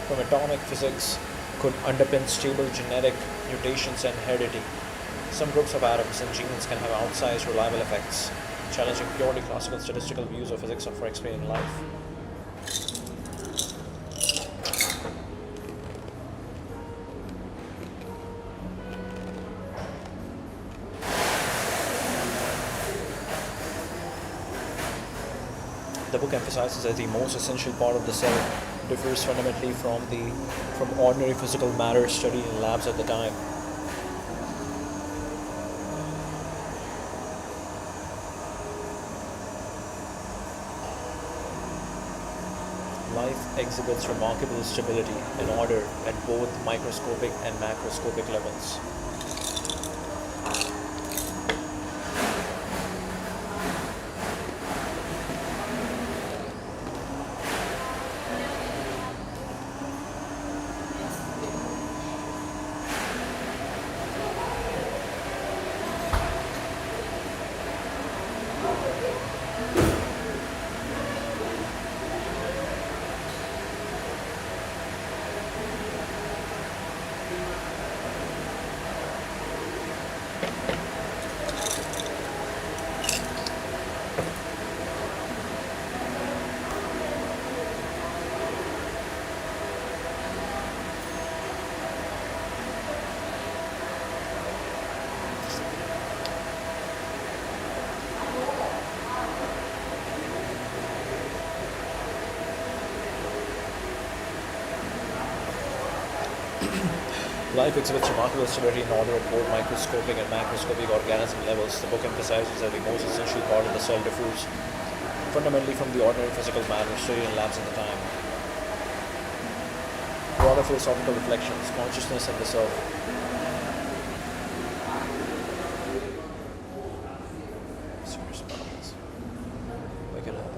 from atomic physics could underpin stable genetic mutations and heredity. Some groups of atoms and genes can have outsized reliable effects, challenging purely classical statistical views of physics for explaining life. The book emphasizes that the most essential part of the cell differs fundamentally from ordinary physical matter studied in labs at the time. Life exhibits remarkable stability and order at both microscopic and macroscopic levels. Life exhibits remarkable stability and order at both microscopic and macroscopic organism levels. The book emphasizes that the most essential part of the cell differs fundamentally from the ordinary physical matter studied in labs at the time. Broader philosophical reflections, consciousness and the self. Serious about this. Wake it up.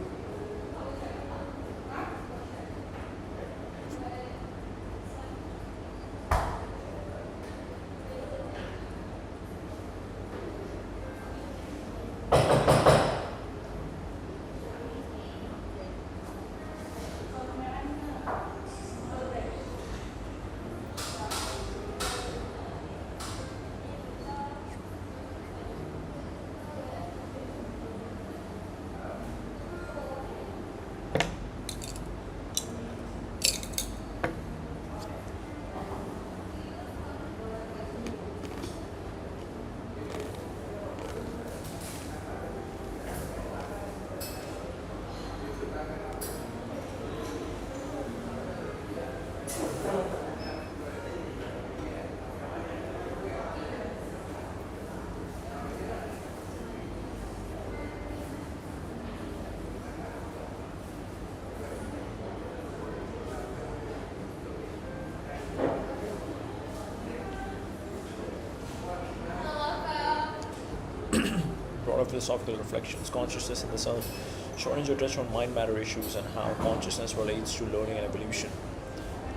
Broader philosophical reflections, consciousness and the self. Schrödinger touched on mind matter issues and how consciousness relates to learning and evolution.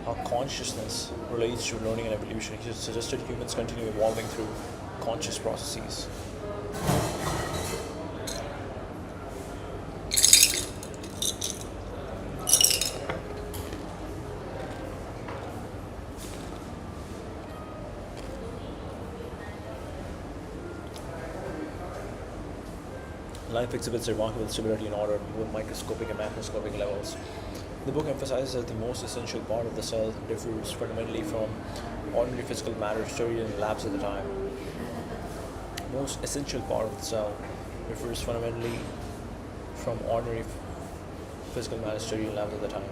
How consciousness relates to learning and evolution. He suggested humans continue evolving through conscious processes. Life exhibits remarkable stability and order at both microscopic and macroscopic levels. The book emphasizes that the most essential part of the cell differs fundamentally from ordinary physical matter studied in labs at the time. Most essential part of the cell differs fundamentally from ordinary physical matter studied in labs at the time.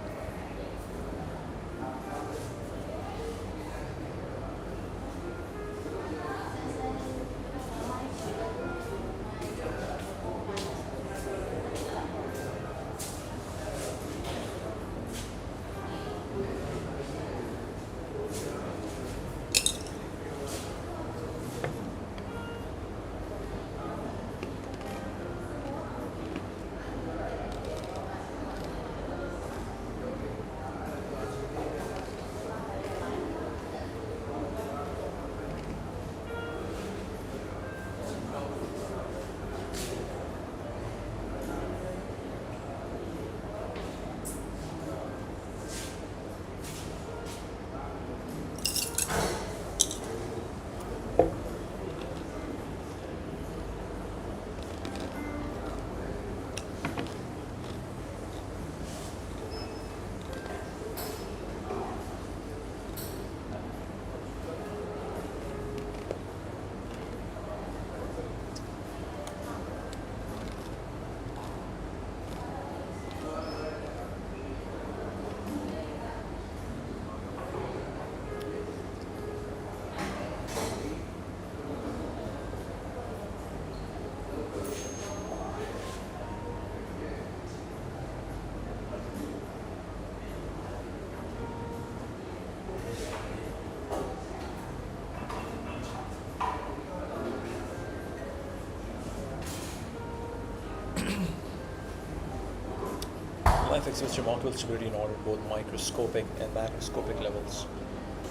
Life exhibits remarkable stability in order at both microscopic and macroscopic levels.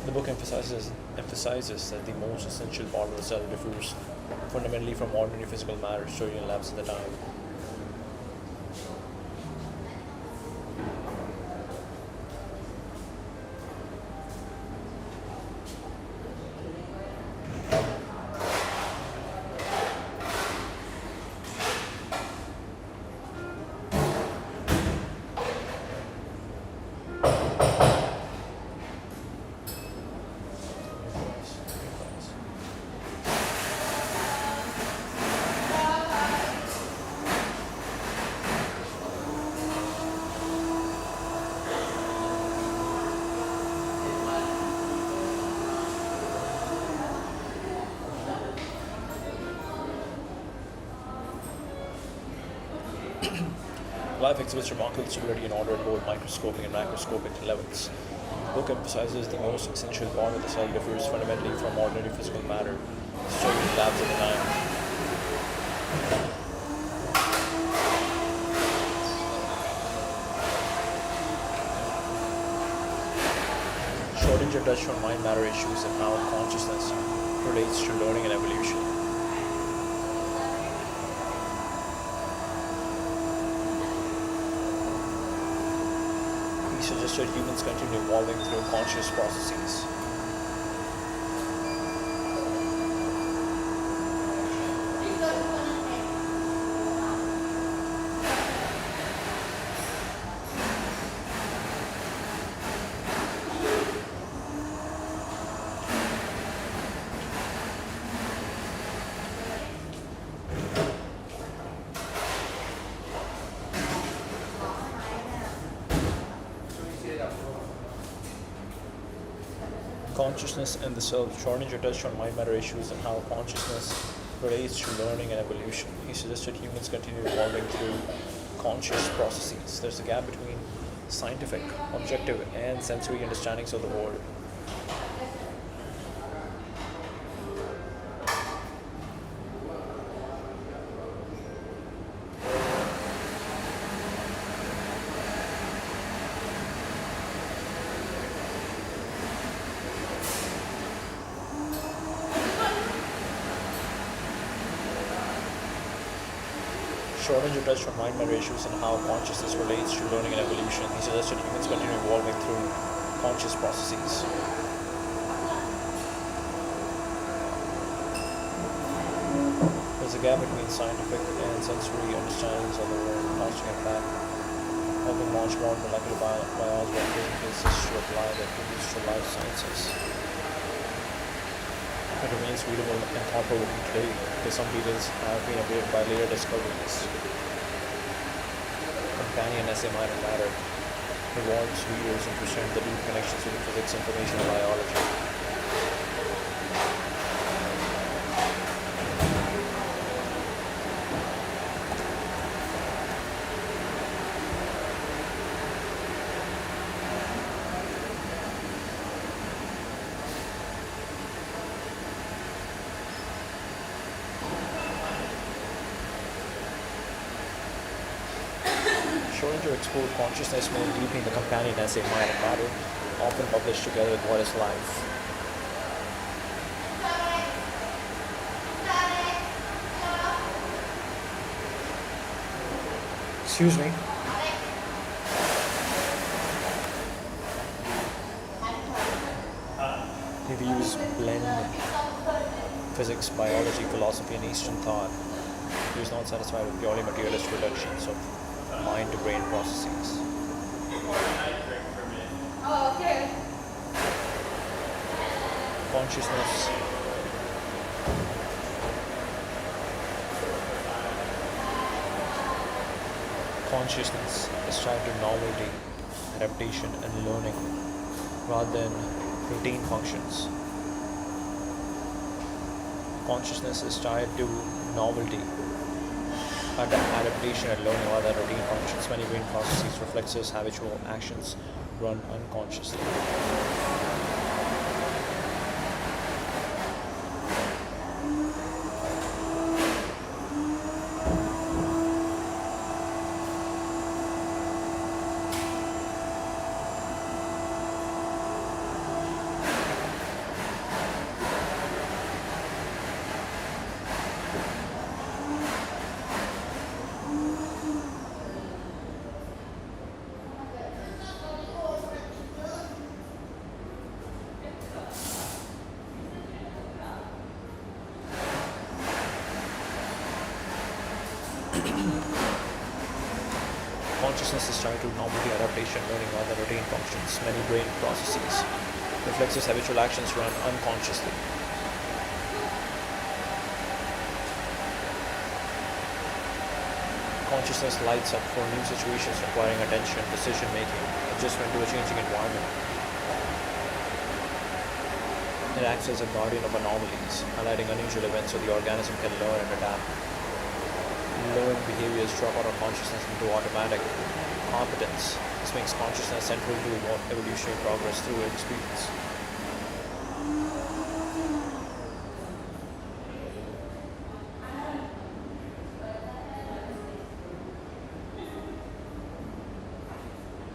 The book emphasizes that the most essential part of the cell differs fundamentally from ordinary physical matter studied in labs at the time. Life exhibits remarkable stability in order at both microscopic and macroscopic levels. The book emphasizes the most essential part of the cell differs fundamentally from ordinary physical matter studied in labs at the time. Schrödinger touched on mind-matter issues and how consciousness relates to learning and evolution. He suggested humans continue evolving through conscious processes. Consciousness and the self. Schrödinger touched on mind-matter issues and how consciousness relates to learning and evolution. He suggested humans continue evolving through conscious processes. There's a gap between scientific, objective, and sensory understandings of the world. Schrödinger touched on mind-matter issues and how consciousness relates to learning and evolution. He suggested humans continue evolving through conscious processes. There's a gap between scientific and sensory understandings of the world. Tossing it back. helping launch more molecular biology applications to apply the tools to life sciences. It remains readable and thought-provoking today because some details have been updated by later discoveries. Companion essay Minor Matter rewards readers interested in the deep connections between physics, information, and biology. Schrödinger explored consciousness more deeply in the companion essay Mind and Matter, often published together with What is Life. Excuse me. The views blend physics, biology, philosophy, and Eastern thought. He was not satisfied with purely materialist reductions of mind to brain processes. Oh, okay. Consciousness Consciousness is tied to novelty, adaptation, and learning rather than routine functions. Consciousness is tied to novelty, adaptation, and learning rather than routine functions. Many brain processes, reflexes, habitual actions run unconsciously. Consciousness is tied to novelty, adaptation, learning rather than routine functions. Many brain processes, reflexes, habitual actions run unconsciously. Consciousness lights up for new situations requiring attention, decision making, adjustment to a changing environment. It acts as a guardian of anomalies, highlighting unusual events so the organism can learn and adapt. Learned behaviors drop out of consciousness into automatic competence. This makes consciousness central to evolutionary progress through experience.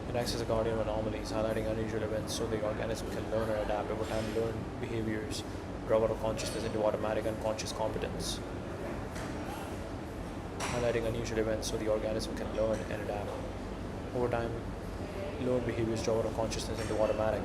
It acts as a guardian of anomalies, highlighting unusual events so the organism can learn and adapt. Over time, learned behaviors drop out of consciousness into automatic unconscious competence, highlighting unusual events so the organism can learn and adapt. Over time, learned behaviors drop out of consciousness into automatic.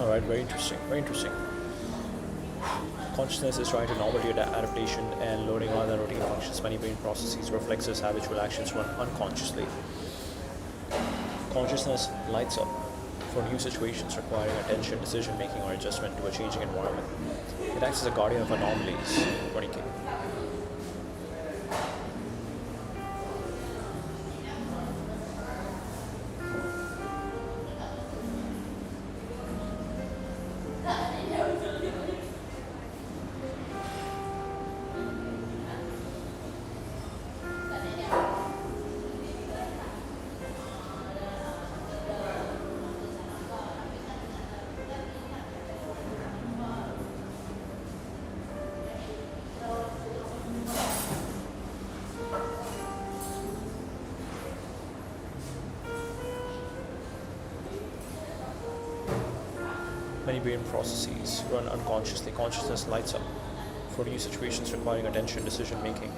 All right, very interesting. Very interesting. Consciousness is trying to novelty, adaptation, and learning rather than routine functions. Many brain processes, reflexes, habitual actions run unconsciously. Consciousness lights up for new situations requiring attention, decision making, or adjustment to a changing environment. It acts as a guardian of anomalies. 20K. Many brain processes run unconsciously. Consciousness lights up for new situations requiring attention, decision making.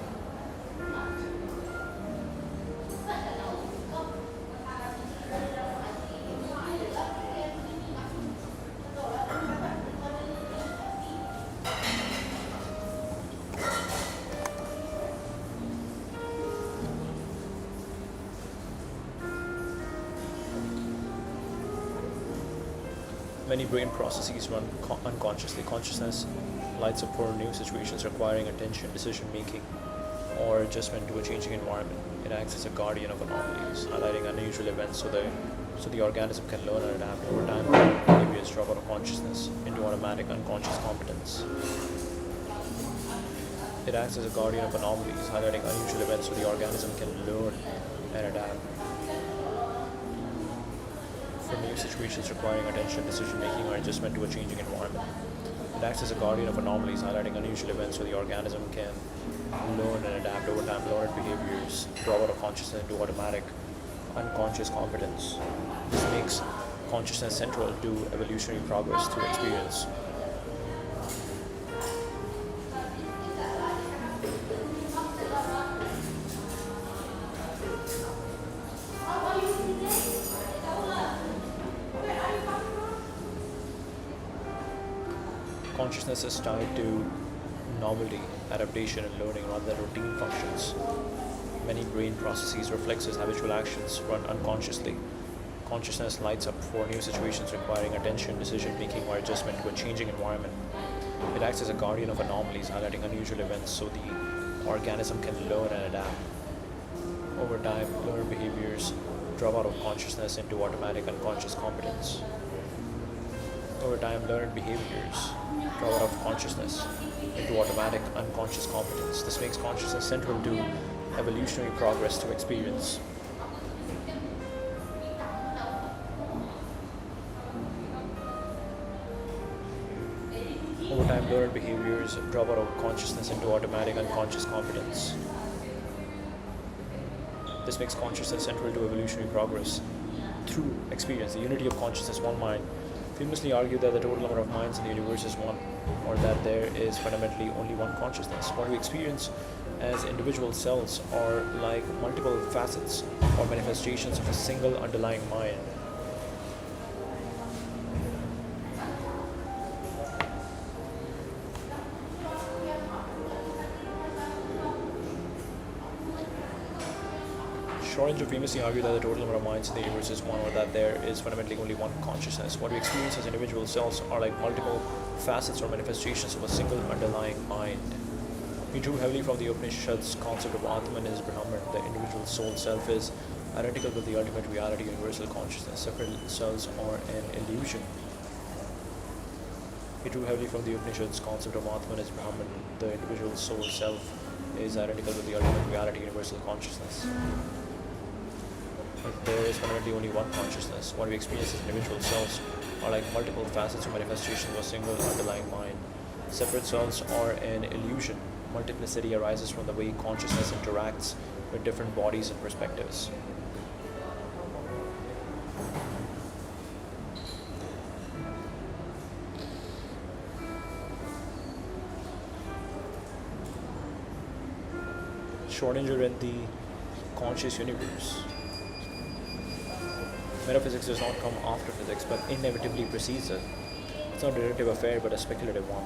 Many brain processes run unconsciously. Consciousness lights up for new situations requiring attention, decision making, or adjustment to a changing environment. It acts as a guardian of anomalies, highlighting unusual events so the organism can learn and adapt. Over time, behaviors drop out of consciousness into automatic unconscious competence. It acts as a guardian of anomalies, highlighting unusual events so the organism can learn and adapt. For new situations requiring attention, decision making, or adjustment to a changing environment. It acts as a guardian of anomalies, highlighting unusual events so the organism can learn and adapt. Over time, learned behaviors drop out of consciousness into automatic, unconscious competence. This makes consciousness central to evolutionary progress through experience. Consciousness is tied to novelty, adaptation, and learning rather than routine functions. Many brain processes, reflexes, habitual actions run unconsciously. Consciousness lights up for new situations requiring attention, decision making, or adjustment to a changing environment. It acts as a guardian of anomalies, highlighting unusual events so the organism can learn and adapt. Over time, learned behaviors drop out of consciousness into automatic unconscious competence. Over time, learned behaviors drop out of consciousness into automatic unconscious competence. This makes consciousness central to evolutionary progress through experience. Over time, learned behaviors drop out of consciousness into automatic unconscious competence. This makes consciousness central to evolutionary progress through experience. The unity of consciousness, one mind, famously argued that the total number of minds in the universe is one, or that there is fundamentally only one consciousness. What we experience as individual selves are like multiple facets or manifestations of a single underlying mind. Schrödinger famously argued that the total number of minds in the universe is one, or that there is fundamentally only one consciousness. What we experience as individual selves are like multiple facets or manifestations of a single underlying mind. We drew heavily from the Upanishads' concept of Atman is Brahman. The individual soul self is identical with the ultimate reality, universal consciousness. Separate selves are an illusion. We drew heavily from the Upanishads' concept of Atman is Brahman. The individual soul self is identical with the ultimate reality, universal consciousness. There is fundamentally only one consciousness. What we experience as individual selves are like multiple facets or manifestations of a single underlying mind. Separate selves are an illusion. Multiplicity arises from the way consciousness interacts with different bodies and perspectives. Schrödinger and the conscious universe. Metaphysics does not come after physics, but inevitably precedes it. It's not a directive affair, but a speculative one.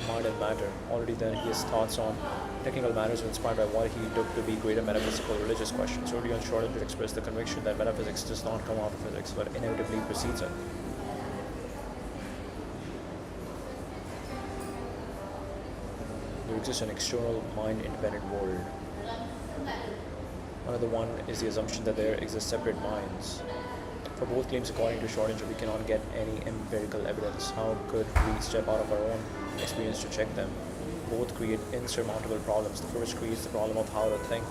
Mind and matter. Already then, his thoughts on technical matters were inspired by what he took to be greater metaphysical religious questions. Schrödinger and Schrödinger expressed the conviction that metaphysics does not come out of physics, but inevitably precedes it. There exists an external, mind-independent world. Another one is the assumption that there exist separate minds. For both claims, according to Schrödinger, we cannot get any empirical evidence. How could we step out of our own experience to check them? Both create insurmountable problems. The first creates the problem of how to think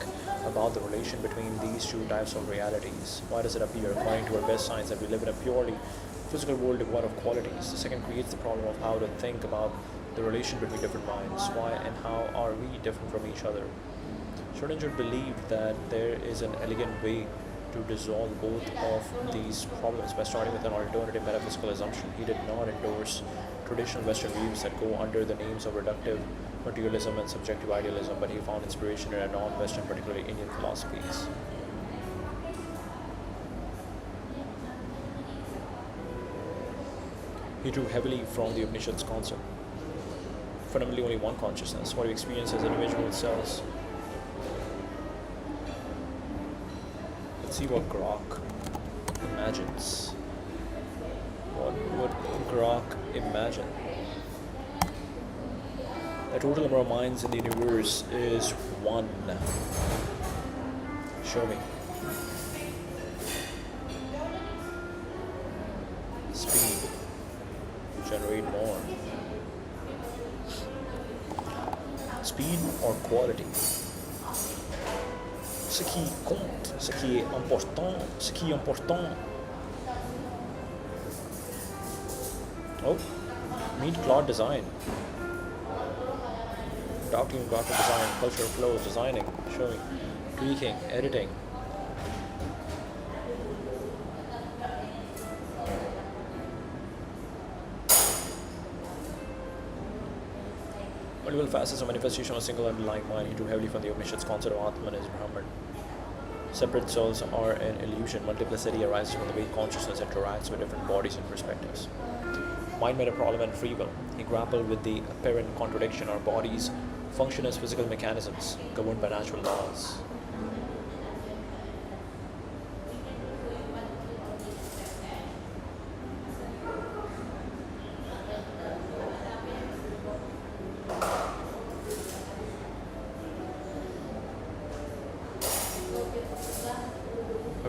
about the relation between these two types of realities. Why does it appear, according to our best science, that we live in a purely physical world devoid of qualities? The second creates the problem of how to think about the relation between different minds. Why and how are we different from each other? Schrödinger believed that there is an elegant way to dissolve both of these problems by starting with an alternative metaphysical assumption. He did not endorse traditional Western views that go under the names of reductive materialism and subjective idealism, but he found inspiration in a non-Western, particularly Indian philosophies. He drew heavily from the Upanishads concept. Fundamentally, only one consciousness, what we experience as individual cells. Let's see what Grok imagines. What would Grok imagine? The total number of minds in the universe is 1. Show me. Speed. Generate more. Speed or quality? Ce qui compte, ce qui est important, ce qui est important. Oh, meet Claude Design. Document graphic design, cultural flows, designing, showing, tweaking, editing. Multiple facets of manifestation of a single underlying mind. He drew heavily from the Upanishads concept of Atman as Brahman. Separate souls are an illusion. Multiplicity arises when the way consciousness interacts with different bodies and perspectives. Mind made a problem and free will. He grappled with the apparent contradiction. Our bodies function as physical mechanisms governed by natural laws.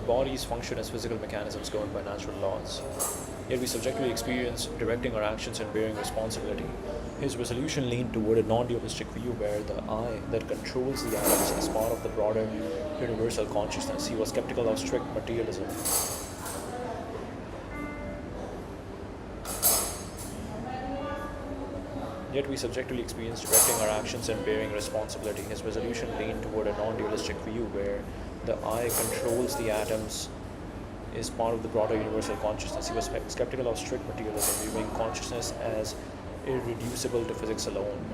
Bodies function as physical mechanisms governed by natural laws. Yet we subjectively experience directing our actions and bearing responsibility. His resolution leaned toward a non-dualistic view where the I that controls the atoms is part of the broader universal consciousness. He was skeptical of strict materialism. Yet we subjectively experience directing our actions and bearing responsibility. His resolution leaned toward a non-dualistic view where the I controls the atoms is part of the broader universal consciousness. He was skeptical of strict materialism, viewing consciousness as irreducible to physics alone.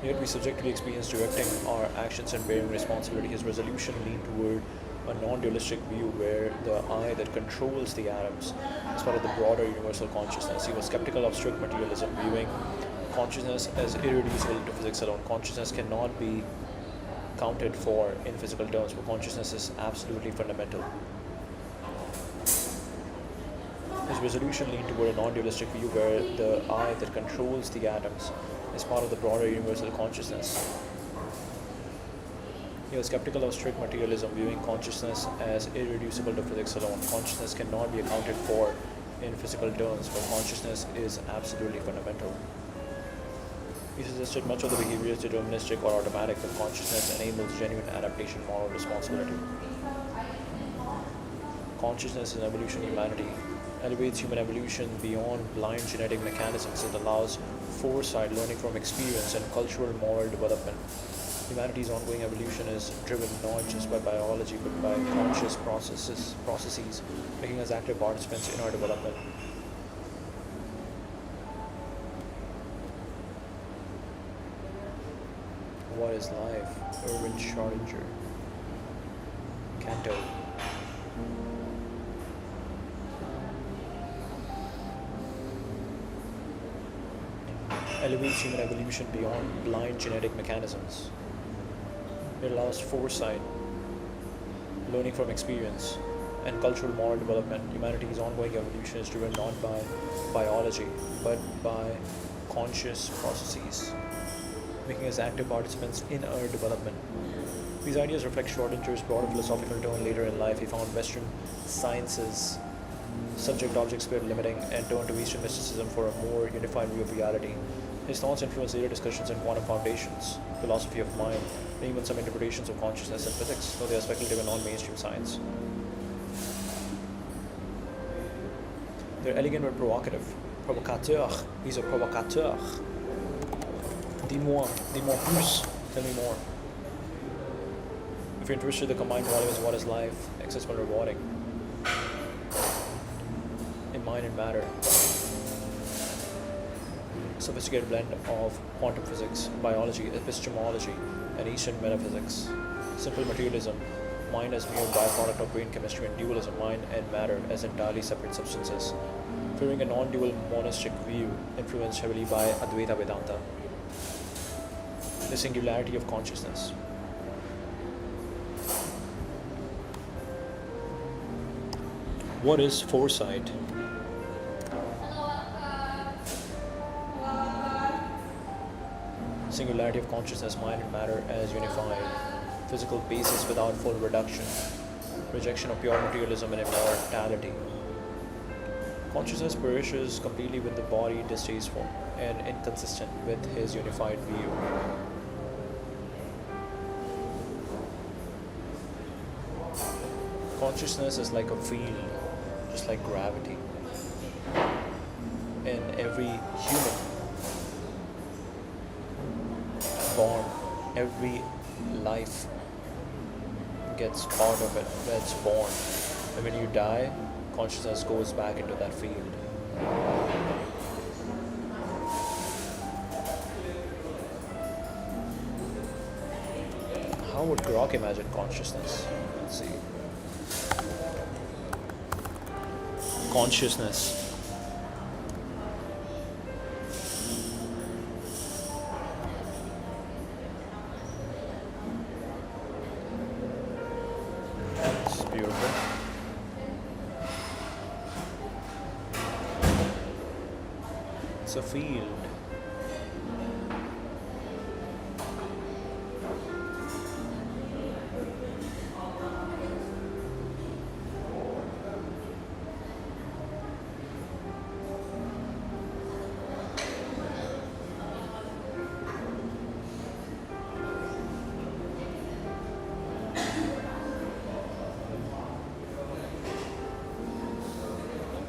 Yet we subjectively experience directing our actions and bearing responsibility. His resolution leaned toward a non-dualistic view where the I that controls the atoms is part of the broader universal consciousness. He was skeptical of strict materialism, viewing consciousness as irreducible to physics alone. Consciousness cannot be counted for in physical terms, but consciousness is absolutely fundamental. His resolution leaned toward a non-dualistic view where the I that controls the atoms is part of the broader universal consciousness. He was skeptical of strict materialism, viewing consciousness as irreducible to physics alone. Consciousness cannot be accounted for in physical terms, but consciousness is absolutely fundamental. He suggested much of the behavior is deterministic or automatic, but consciousness enables genuine adaptation, moral responsibility. Consciousness is an evolution of humanity, elevates human evolution beyond blind genetic mechanisms. It allows foresight, learning from experience, and cultural moral development. Humanity's ongoing evolution is driven not just by biology but by conscious processes, making us active participants in our development. What is life? Erwin Schrödinger. Canto. Elevates human evolution beyond blind genetic mechanisms. It allows foresight, learning from experience, and cultural moral development. Humanity's ongoing evolution is driven not by biology, but by conscious processes, making us active participants in our development. These ideas reflect Schrodinger's broader philosophical tone later in life. He found Western sciences subject-object spirit limiting and turned to Eastern mysticism for a more unified view of reality. His thoughts influenced later discussions in quantum foundations, philosophy of mind, and even some interpretations of consciousness in physics, though they are speculative and non-mainstream science. They're elegant but provocative. Provocateur. He's a provocateur. Dis-moi plus. Tell me more. If you're interested, the combined volume is What is Life, accessible and rewarding. In Mind and Matter. Sophisticated blend of quantum physics, biology, epistemology, and Eastern metaphysics. Simple materialism, mind as mere byproduct of brain chemistry, and dualism, mind and matter as entirely separate substances. Favoring a non-dual monistic view, influenced heavily by Advaita Vedanta. The singularity of consciousness. What is foresight? Singularity of consciousness, mind and matter as unified, physical basis without full reduction, rejection of pure materialism and immortality. Consciousness perishes completely with the body distasteful and inconsistent with his unified view. Consciousness is like a field, just like gravity. In every human born, every life gets part of it, that's born. And when you die, consciousness goes back into that field. How would Grok imagine consciousness? Let's see. Consciousness. It's beautiful. It's a field.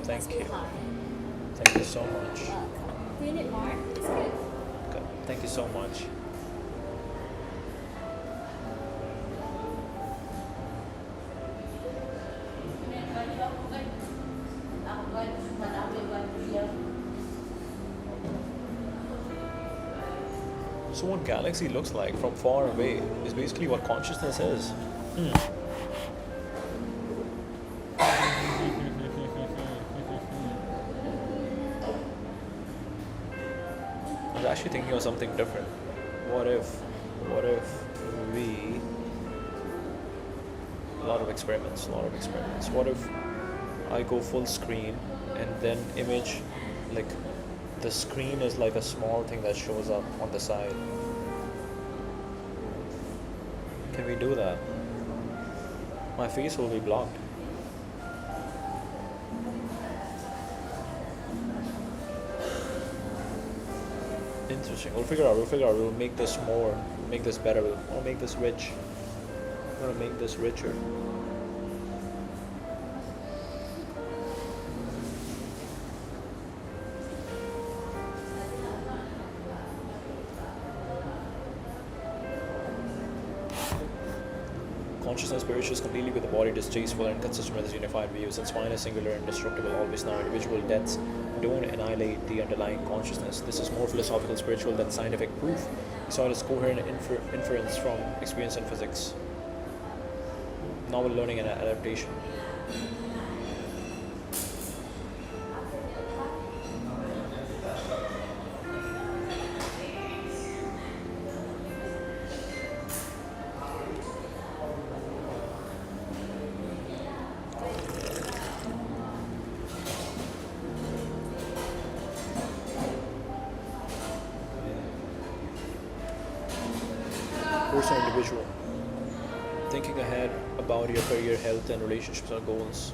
Thank you. Thank you so much. Do you need more? It's good. Okay. Thank you so much. So what galaxy looks like from far away is basically what consciousness is. I was actually thinking of something different. What if we, a lot of experiments. What if I go full screen and then image, like the screen is like a small thing that shows up on the side. Can we do that? My face will be blocked. Interesting. We'll figure out. We'll make this more, make this better. We'll make this rich. We're gonna make this richer. consciousness perishes completely with the body distasteful and consistent with its unified view. Since mind is singular and indestructible, always now, individual deaths don't annihilate the underlying consciousness. This is more philosophical, spiritual than scientific proof. We saw it as coherent inference from experience and physics. Novel learning and adaptation. Person, individual. Thinking ahead about your career, health, and relationships are goals.